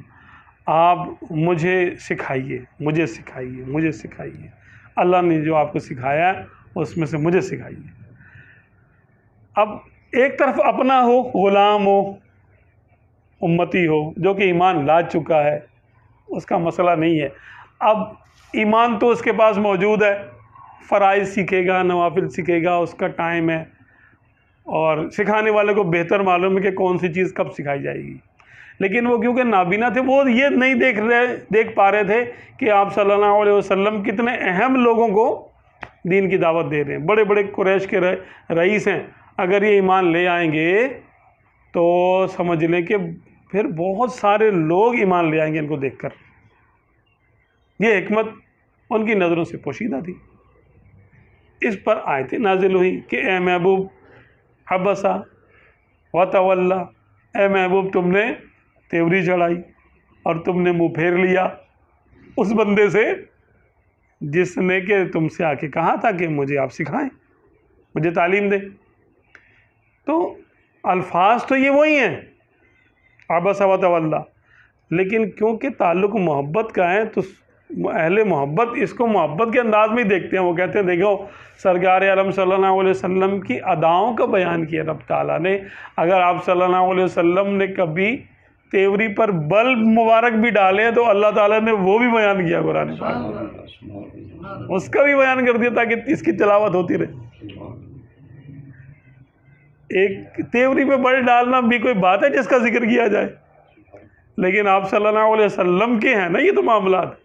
آپ مجھے سکھائیے، مجھے سکھائیے، مجھے سکھائیے. اللہ نے جو آپ کو سکھایا ہے اس میں سے مجھے سکھائیے. اب ایک طرف اپنا ہو، غلام ہو، امتی ہو جو کہ ایمان لا چکا ہے، اس کا مسئلہ نہیں ہے. اب ایمان تو اس کے پاس موجود ہے، فرائض سیکھے گا، نوافل سیکھے گا، اس کا ٹائم ہے، اور سکھانے والے کو بہتر معلوم ہے کہ کون سی چیز کب سکھائی جائے گی. لیکن وہ کیونکہ نابینا تھے، وہ یہ نہیں دیکھ پا رہے تھے کہ آپ صلی اللہ علیہ وسلم کتنے اہم لوگوں کو دین کی دعوت دے رہے ہیں. بڑے بڑے قریش کے رئیس ہیں، اگر یہ ایمان لے آئیں گے تو سمجھ لیں کہ پھر بہت سارے لوگ ایمان لے آئیں گے ان کو دیکھ کر. یہ حکمت ان کی نظروں سے پوشیدہ تھی. اس پر آیتیں نازل ہوئی کہ اے محبوب عبسا وتولا، اے محبوب تم نے تیوری چڑھائی اور تم نے منہ پھیر لیا اس بندے سے جس نے کہ تم سے آ کے کہا تھا کہ مجھے آپ سکھائیں، مجھے تعلیم دیں. تو الفاظ تو یہ وہی ہیں، عبسا وتولا، لیکن کیونکہ تعلق محبت کا ہے تو اہل محبت اس کو محبت کے انداز میں ہی دیکھتے ہیں. وہ کہتے ہیں دیکھو سرکار عالم صلی اللہ علیہ وسلم کی اداؤں کا بیان کیا رب تعالیٰ نے. اگر آپ صلی اللہ علیہ وسلم نے کبھی تیوری پر بلب مبارک بھی ڈالے تو اللہ تعالیٰ نے وہ بھی بیان کیا قرآن پاک میں، اس کا بھی بیان کر دیا تاکہ اس کی تلاوت ہوتی رہے. ایک تیوری پہ بلب ڈالنا بھی کوئی بات ہے جس کا ذکر کیا جائے، لیکن آپ صلی اللہ علیہ وسلم کے ہیں نا یہ تو معاملات،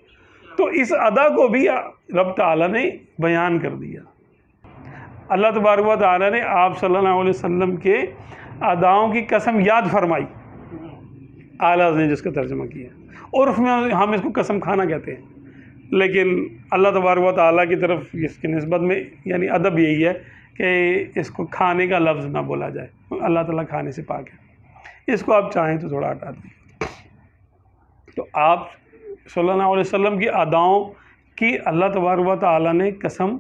تو اس ادا کو بھی رب تعالیٰ نے بیان کر دیا. اللہ تبارک و تعالیٰ نے آپ صلی اللہ علیہ وسلم کے اداؤں کی قسم یاد فرمائی، اعلیٰ نے جس کا ترجمہ کیا. عرف میں ہم اس کو قسم کھانا کہتے ہیں، لیکن اللہ تبارک و تعالیٰ کی طرف اس کی نسبت میں یعنی ادب یہی ہے کہ اس کو کھانے کا لفظ نہ بولا جائے، اللہ تعالیٰ کھانے سے پاک ہے. اس کو آپ چاہیں تو تھوڑا ہٹا دیں. تو آپ صلی اللہ علیہ وسلم کی اداؤں کی اللہ تبارک و تعالیٰ نے قسم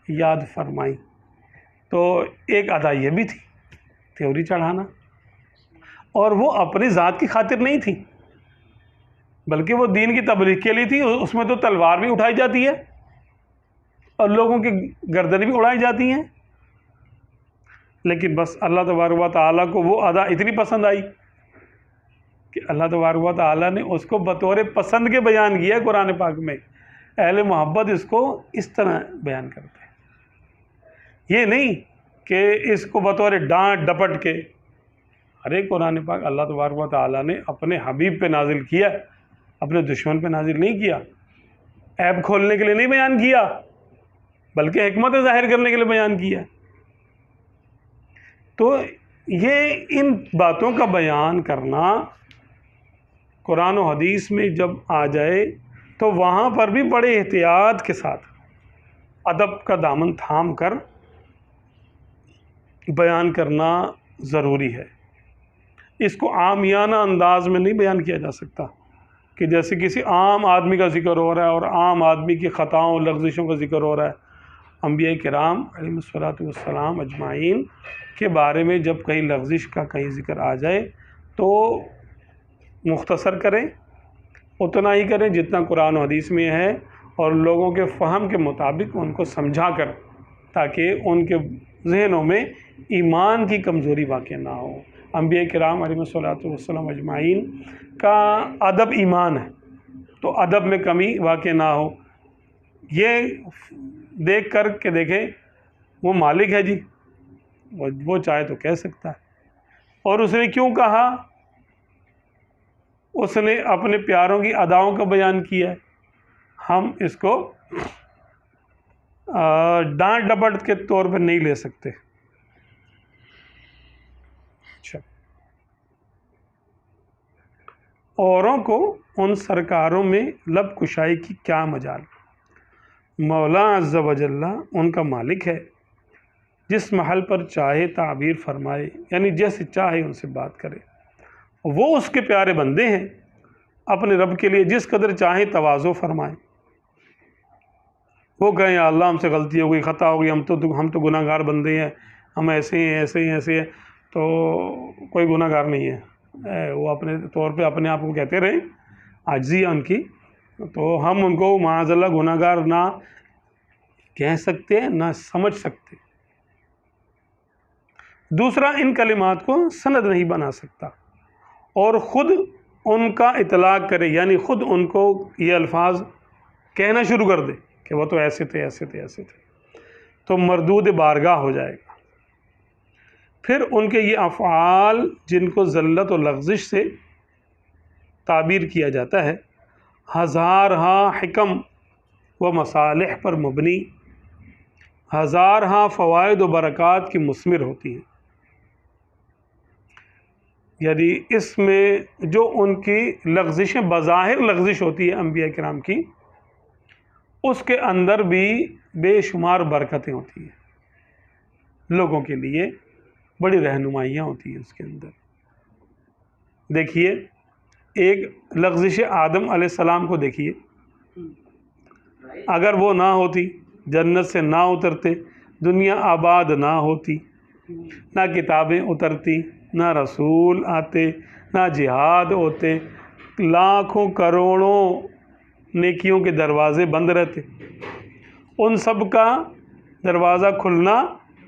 یاد فرمائی. تو ایک ادا یہ بھی تھی تیوری چڑھانا، اور وہ اپنی ذات کی خاطر نہیں تھی بلکہ وہ دین کی تبلیغ کے لیے تھی. اس میں تو تلوار بھی اٹھائی جاتی ہے اور لوگوں کی گردنیں بھی اڑائی جاتی ہیں، لیکن بس اللہ تبارک و تعالیٰ کو وہ ادا اتنی پسند آئی کہ اللہ تبارک و تعالیٰ نے اس کو بطور پسند کے بیان کیا ہے قرآن پاک میں. اہل محبت اس کو اس طرح بیان کرتے ہیں، یہ نہیں کہ اس کو بطور ڈانٹ ڈپٹ کے. ارے قرآن پاک اللہ تبارک و تعالیٰ نے اپنے حبیب پہ نازل کیا، اپنے دشمن پہ نازل نہیں کیا. عیب کھولنے کے لیے نہیں بیان کیا بلکہ حکمت ظاہر کرنے کے لیے بیان کیا. تو یہ ان باتوں کا بیان کرنا قرآن و حدیث میں جب آ جائے تو وہاں پر بھی بڑے احتیاط کے ساتھ ادب کا دامن تھام کر بیان کرنا ضروری ہے. اس کو عامیانہ انداز میں نہیں بیان کیا جا سکتا کہ جیسے کسی عام آدمی کا ذکر ہو رہا ہے اور عام آدمی کی خطاؤں لغزشوں کا ذکر ہو رہا ہے. انبیاء کرام علیہ الصلوۃ والسلام اجمعین کے بارے میں جب کہیں لغزش کا کہیں ذکر آ جائے تو مختصر کریں، اتنا ہی کریں جتنا قرآن و حدیث میں ہے، اور لوگوں کے فہم کے مطابق ان کو سمجھا کر، تاکہ ان کے ذہنوں میں ایمان کی کمزوری واقع نہ ہو. انبیاء کرام علیہ الصلوۃ والسلام اجمعین کا ادب ایمان ہے، تو ادب میں کمی واقع نہ ہو. یہ دیکھ کر کے دیکھیں وہ مالک ہے جی، وہ چاہے تو کہہ سکتا ہے. اور اس نے کیوں کہا؟ اس نے اپنے پیاروں کی اداؤں کا بیان کیا ہے. ہم اس کو ڈانٹ ڈپٹ کے طور پہ نہیں لے سکتے. اچھا، اوروں کو ان سرکاروں میں لب کشائی کی کیا مجال. مولا عز و جل ان کا مالک ہے، جس محل پر چاہے تعبیر فرمائے، یعنی جیسے چاہے ان سے بات کرے. وہ اس کے پیارے بندے ہیں، اپنے رب کے لیے جس قدر چاہیں تواضع فرمائیں. وہ کہیں یا اللہ ہم سے غلطی ہو گئی، خطا ہو گئی، ہم تو گناہ گار بندے ہیں، ہم ایسے ہیں ایسے ہیں ایسے ہیں. تو کوئی گناہ گار نہیں ہے، وہ اپنے طور پہ اپنے آپ کو کہتے رہیں، عاجزی ہے ان کی. تو ہم ان کو معاذ اللہ گناہ گار نہ کہہ سکتے نہ سمجھ سکتے. دوسرا، ان کلمات کو سند نہیں بنا سکتا اور خود ان کا اطلاق کرے، یعنی خود ان کو یہ الفاظ کہنا شروع کر دے کہ وہ تو ایسے تھے ایسے تھے ایسے تھے، تو مردود بارگاہ ہو جائے گا. پھر ان کے یہ افعال جن کو ذلت و لغزش سے تعبیر کیا جاتا ہے، ہزارہا حکم و مصالح پر مبنی، ہزارہا فوائد و برکات کی مثمر ہوتی ہیں. یعنی اس میں جو ان کی لغزشیں بظاہر لغزش ہوتی ہے انبیاء کرام کی، اس کے اندر بھی بے شمار برکتیں ہوتی ہیں، لوگوں کے لیے بڑی رہنمائیاں ہوتی ہیں اس کے اندر. دیکھیے، ایک لغزش آدم علیہ السلام کو دیکھیے، اگر وہ نہ ہوتی، جنت سے نہ اترتے، دنیا آباد نہ ہوتی، نہ کتابیں اترتی، نہ رسول آتے، نہ جہاد ہوتے، لاکھوں کروڑوں نیکیوں کے دروازے بند رہتے. ان سب کا دروازہ کھلنا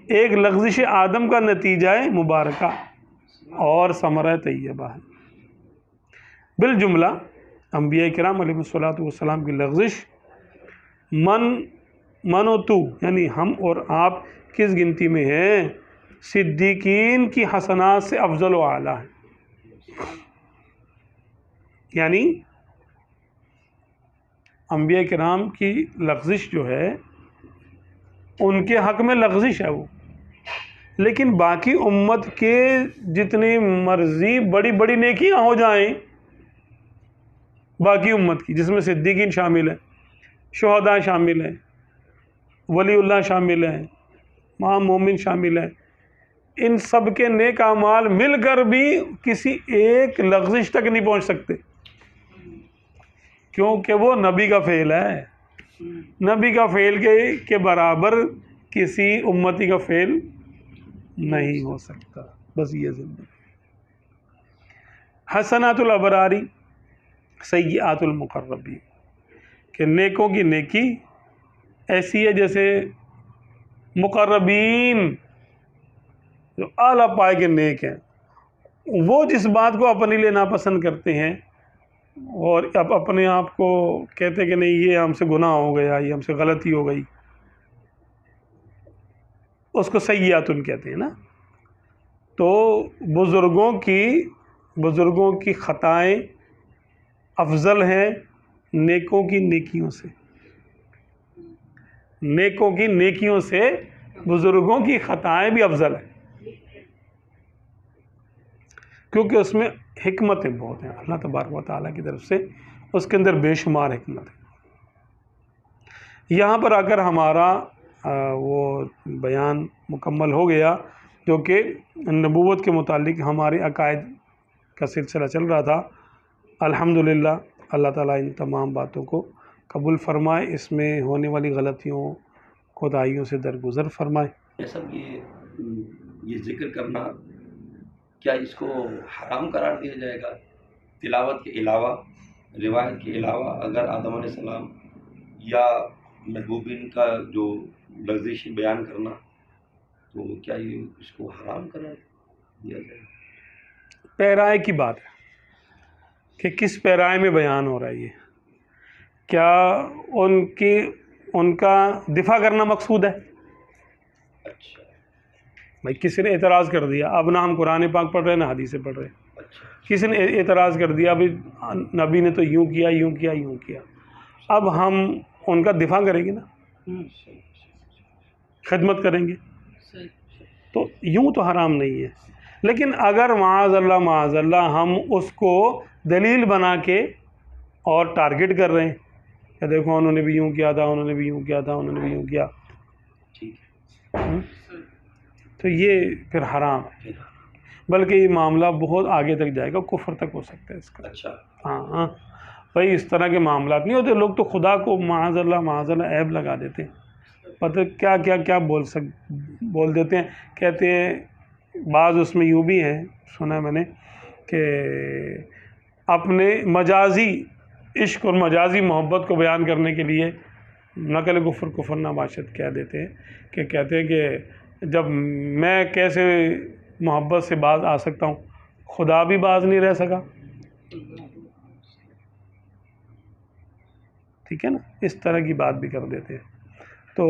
ایک لغزش آدم کا نتیجہ مبارکہ اور ثمرہ طیبہ ہے. بالجملہ انبیاء کرام علیہ الصلوۃ والسلام کی لغزش من و تو، یعنی ہم اور آپ کس گنتی میں ہیں؟ صدیقین کی حسنات سے افضل و اعلیٰ ہے. یعنی انبیاء کرام کی لغزش جو ہے ان کے حق میں لغزش ہے وہ، لیکن باقی امت کے جتنی مرضی بڑی بڑی نیکیاں ہو جائیں باقی امت کی، جس میں صدیقین شامل ہیں، شہداء شامل ہیں، ولی اللہ شامل ہیں، امام مومن شامل ہیں، ان سب کے نیک اعمال مل کر بھی کسی ایک لغزش تک نہیں پہنچ سکتے، کیونکہ وہ نبی کا فعل ہے. نبی کا فعل کے برابر کسی امتی کا فعل نہیں ہو سکتا. بس یہ زندگی. حسنات الابراری سیئات المقربین، کہ نیکوں کی نیکی ایسی ہے جیسے مقربین جو اعلیٰ پائے کے نیک ہیں، وہ جس بات کو اپنے لیے ناپسند کرتے ہیں اور اب اپنے آپ کو کہتے کہ نہیں یہ ہم سے گناہ ہو گیا، یہ ہم سے غلطی ہو گئی، اس کو سیئاتن کہتے ہیں نا. تو بزرگوں کی خطائیں افضل ہیں نیکوں کی نیکیوں سے. نیکوں کی نیکیوں سے بزرگوں کی خطائیں بھی افضل ہیں، کیونکہ اس میں حکمتیں بہت ہیں اللہ تبارک و تعالیٰ کی طرف سے، اس کے اندر بے شمار حکمت ہے. یہاں پر آ کر ہمارا وہ بیان مکمل ہو گیا جو کہ نبوت کے متعلق ہمارے عقائد کا سلسلہ چل رہا تھا. الحمدللہ اللہ تعالیٰ ان تمام باتوں کو قبول فرمائے، اس میں ہونے والی غلطیوں کوتاہیوں سے درگزر فرمائے. سب یہ ذکر کرنا کیا اس کو حرام قرار دیا جائے گا؟ تلاوت کے علاوہ، روایت کے علاوہ اگر آدم علیہ السلام یا محبوبین کا جو لغزش بیان کرنا، تو کیا یہ اس کو حرام قرار دیا جائے گا؟ پیرائے کی بات ہے کہ کس پیرائے میں بیان ہو رہا ہے. یہ کیا ان کا دفاع کرنا مقصود ہے؟ اچھا بھائی کسی نے اعتراض کر دیا، اب نہ ہم قرآن پاک پڑھ رہے ہیں نہ حدیثیں پڑھ رہے ہیں. اچھا کسی نے اعتراض کر دیا ابھی نبی نے تو یوں کیا یوں کیا یوں کیا، اب ہم ان کا دفاع کریں گے نا. خدمت کریں گے. تو یوں تو حرام نہیں ہے. لیکن اگر معاذ اللہ ہم اس کو دلیل بنا کے اور ٹارگٹ کر رہے ہیں کہ دیکھو انہوں نے بھی یوں کیا تھا، انہوں نے بھی یوں کیا تھا، انہوں نے بھی یوں کیا، تو یہ پھر حرام ہے. بلکہ یہ معاملہ بہت آگے تک جائے گا، کفر تک ہو سکتا ہے اس کا. اچھا. ہاں بھائی اس طرح کے معاملات نہیں ہوتے. لوگ تو خدا کو معاذ اللہ عیب لگا دیتے ہیں، پتہ کیا کیا کیا بول دیتے ہیں. کہتے ہیں بعض اس میں یوں بھی ہے، سنا ہے میں نے، کہ اپنے مجازی عشق اور مجازی محبت کو بیان کرنے کے لیے نقل کفر نباشت کہہ دیتے ہیں، کہ کہتے ہیں کہ جب میں کیسے محبت سے باز آ سکتا ہوں، خدا بھی باز نہیں رہ سکا. ٹھیک ہے نا، اس طرح کی بات بھی کر دیتے ہیں. تو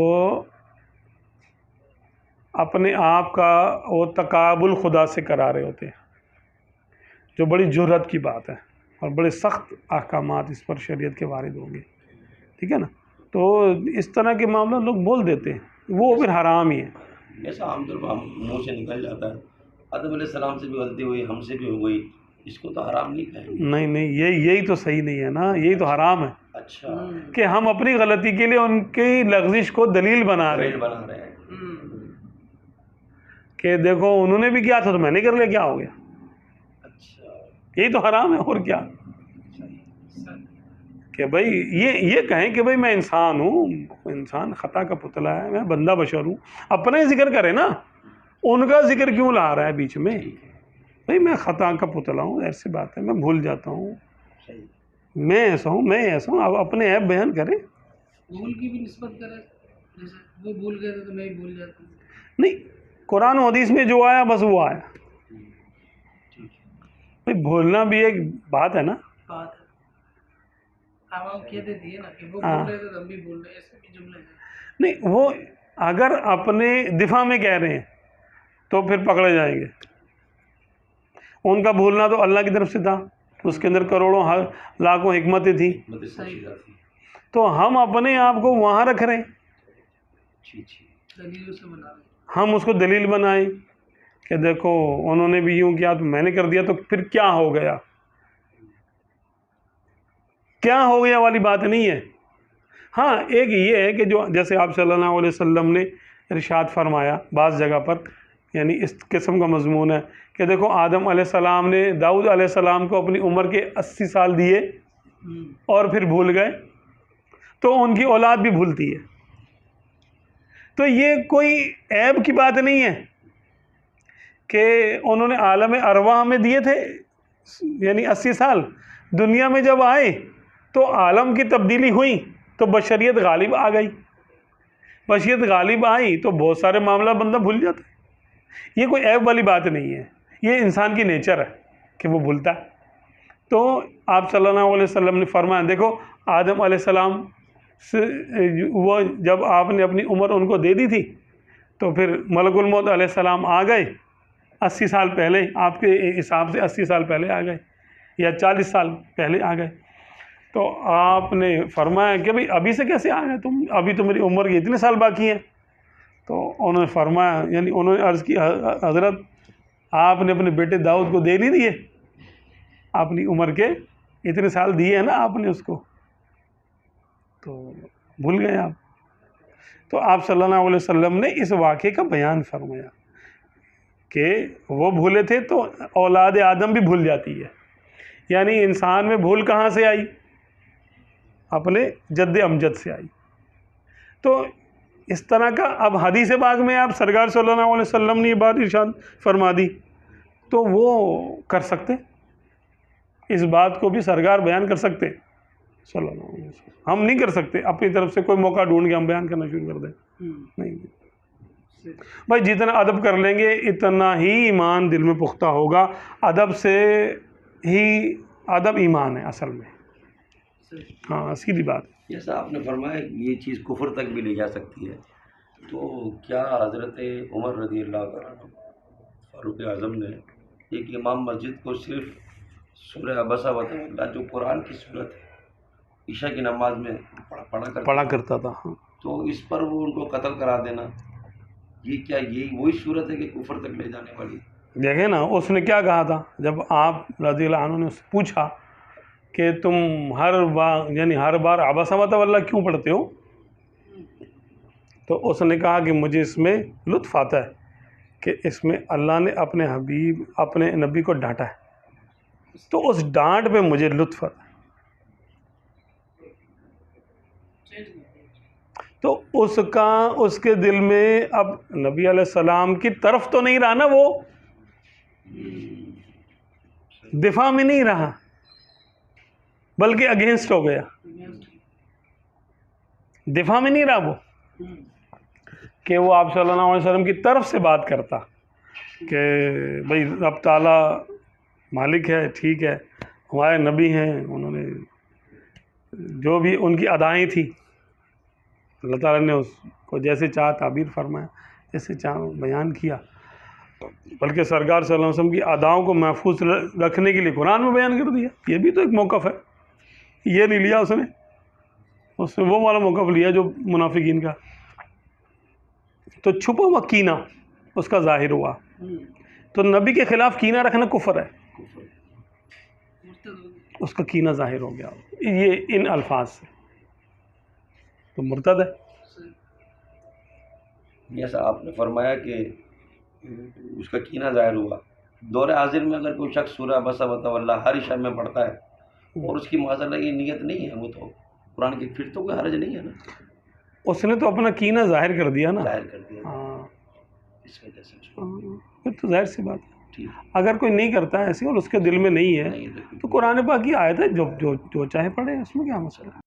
اپنے آپ کا وہ تقابل خدا سے کرا رہے ہوتے ہیں، جو بڑی جرأت کی بات ہے، اور بڑے سخت احکامات اس پر شریعت کے وارد ہوں گے. ٹھیک ہے نا. تو اس طرح کے معاملہ لوگ بول دیتے ہیں، وہ پھر حرام ہی ہے. جیسا عام طور پر منہ سے نکل جاتا ہے، آدم علیہ السلام سے بھی غلطی ہوئی، ہم سے بھی ہو گئی، اس کو تو حرام نہیں کہیں گے. نہیں یہی تو صحیح نہیں ہے نا، یہی تو حرام ہے. اچھا. کہ ہم اپنی غلطی کے لیے ان کی لغزش کو دلیل بنا رہے ہیں کہ دیکھو انہوں نے بھی کیا تھا تو میں نے کر لیا، کیا ہو گیا. اچھا. یہی تو حرام ہے، اور کیا. کہ بھائی یہ کہیں کہ بھئی میں انسان ہوں، انسان خطا کا پتلا ہے، میں بندہ بشر ہوں. اپنا ہی ذکر کرے نا، ان کا ذکر کیوں لا رہا ہے بیچ میں. بھئی میں خطا کا پتلا ہوں، ایسی بات ہے، میں بھول جاتا ہوں، میں ایسا ہوں. اب اپنے عیب بیان کرے. بھول کی بھی نسبت کرے، جیسے وہ بھول گئے تھے تو میں بھی بھول جاتا ہوں. نہیں، قرآن و حدیث میں جو آیا بس وہ آیا. بھئی بھولنا بھی ایک بات ہے نا. بات ہے، عوام کہتے تھے نا کہ وہ بھول رہے تھے تو ہم بھی بھول رہے، ایسے بھی جملے ہیں. نہیں، وہ اگر اپنے دفاع میں کہہ رہے ہیں تو پھر پکڑے جائیں گے. ان کا بھولنا تو اللہ کی طرف سے تھا، اس کے اندر کروڑوں لاکھوں حکمتیں تھیں. تو ہم اپنے آپ کو وہاں رکھ رہے ہیں، دلیلوں سے بنا رہے. ہم اس کو دلیل بنائیں کہ دیکھو انہوں نے بھی یوں کیا تو میں نے کر دیا، تو پھر کیا ہو گیا. کیا ہو گیا والی بات نہیں ہے. ہاں ایک یہ ہے کہ جو جیسے آپ صلی اللہ علیہ وسلم نے ارشاد فرمایا بعض جگہ پر، یعنی اس قسم کا مضمون ہے کہ دیکھو آدم علیہ السلام نے داؤد علیہ السلام کو اپنی عمر کے 80 سال دیے اور پھر بھول گئے، تو ان کی اولاد بھی بھولتی ہے. تو یہ کوئی عیب کی بات نہیں ہے کہ انہوں نے عالم ارواح میں دیے تھے، یعنی 80 سال، دنیا میں جب آئے تو عالم کی تبدیلی ہوئی تو بشریت غالب آ گئی. بشریت غالب آئی تو بہت سارے معاملہ بندہ بھول جاتا ہے. یہ کوئی عیب والی بات نہیں ہے، یہ انسان کی نیچر ہے کہ وہ بھولتا ہے. تو آپ صلی اللہ علیہ وسلم نے فرمایا دیکھو آدم علیہ السلام سے وہ جب آپ نے اپنی عمر ان کو دے دی تھی تو پھر ملک الموت علیہ السلام آ گئے 80 سال پہلے، آپ کے حساب سے 80 سال پہلے آ گئے یا 40 سال پہلے آ گئے. تو آپ نے فرمایا کہ بھئی ابھی سے کیسے آ گئے تم، ابھی تو میری عمر کے اتنے سال باقی ہیں. تو انہوں نے فرمایا، یعنی انہوں نے عرض کی حضرت آپ نے اپنے بیٹے داؤد کو دے نہیں دیے، اپنی عمر کے اتنے سال دیے ہیں نا آپ نے اس کو، تو بھول گئے آپ. تو آپ صلی اللہ علیہ وسلم نے اس واقعے کا بیان فرمایا کہ وہ بھولے تھے تو اولاد آدم بھی بھول جاتی ہے. یعنی انسان میں بھول کہاں سے آئی؟ اپنے جد امجد سے آئی. تو اس طرح کا اب حدیث پاک میں آپ سرکار صلی اللہ علیہ وسلم نے یہ بات ارشاد فرما دی تو وہ کر سکتے، اس بات کو بھی سرکار بیان کر سکتے صلی اللہ علیہ وسلم. ہم نہیں کر سکتے اپنی طرف سے کوئی موقع ڈھونڈ کے ہم بیان کرنا شروع کر دیں. نہیں بھائی، جتنا ادب کر لیں گے اتنا ہی ایمان دل میں پختہ ہوگا. ادب سے ہی ادب ایمان ہے اصل میں. ہاں سیدھی بات. جیسا آپ نے فرمایا یہ چیز کفر تک بھی لے جا سکتی ہے، تو کیا حضرت عمر رضی اللہ عنہ فاروق اعظم نے ایک امام مسجد کو صرف سورہ عبسہ وتولیٰ جو قرآن کی صورت ہے عشاء کی نماز میں پڑھا کرتا تھا، تو اس پر وہ ان کو قتل کرا دینا یہ کیا یہی وہی صورت ہے کہ کفر تک لے جانے والی؟ دیکھیں نا اس نے کیا کہا تھا جب آپ رضی اللہ عنہ نے اس سے پوچھا کہ تم ہر بار عبس و تولّیٰ کیوں پڑھتے ہو، تو اس نے کہا کہ مجھے اس میں لطف آتا ہے کہ اس میں اللہ نے اپنے حبیب اپنے نبی کو ڈانٹا ہے، تو اس ڈانٹ پہ مجھے لطف آتا ہے۔ تو اس کے دل میں اب نبی علیہ السلام کی طرف تو نہیں رہا نا، وہ دفاع میں نہیں رہا بلکہ اگینسٹ ہو گیا، دفاع میں نہیں رہا وہ کہ وہ آپ صلی اللہ علیہ وسلم کی طرف سے بات کرتا کہ بھئی رب تعالیٰ مالک ہے، ٹھیک ہے، ہمارے نبی ہیں، انہوں نے جو بھی ان کی ادائیں تھیں اللہ تعالیٰ نے اس کو جیسے چاہا تعبیر فرمایا، جیسے چاہا بیان کیا، بلکہ سرکار صلی اللہ علیہ وسلم کی اداؤں کو محفوظ رکھنے کے لیے قرآن میں بیان کر دیا۔ یہ بھی تو ایک موقف ہے، یہ نہیں لیا اس نے وہ والا موقف لیا جو منافقین کا، تو چھپا ہوا کینہ اس کا ظاہر ہوا، تو نبی کے خلاف کینہ رکھنا کفر ہے، اس کا کینہ ظاہر ہو گیا یہ ان الفاظ سے، تو مرتد ہے۔ جیسا آپ نے فرمایا کہ اس کا کینہ ظاہر ہوا، دور حاضر میں اگر کوئی شخص سورہ عبس و تولّیٰ ہر عشاء میں پڑھتا ہے اور اس کی معاذ اللہ یہ نیت نہیں ہے، وہ تو قرآن کی پھر تو کوئی حرج نہیں ہے نا، اس نے تو اپنا کینہ ظاہر کر دیا نا، ظاہر کر دیا ہاں اس وجہ سے پھر تو ظاہر سی بات ہے۔ ٹھیک اگر کوئی نہیں کرتا ہے ایسے اور اس کے دل میں نہیں ہے نہیں تو قرآن پاک کی آیت ہے، جو چاہے پڑھے، اس میں کیا مسئلہ ہے۔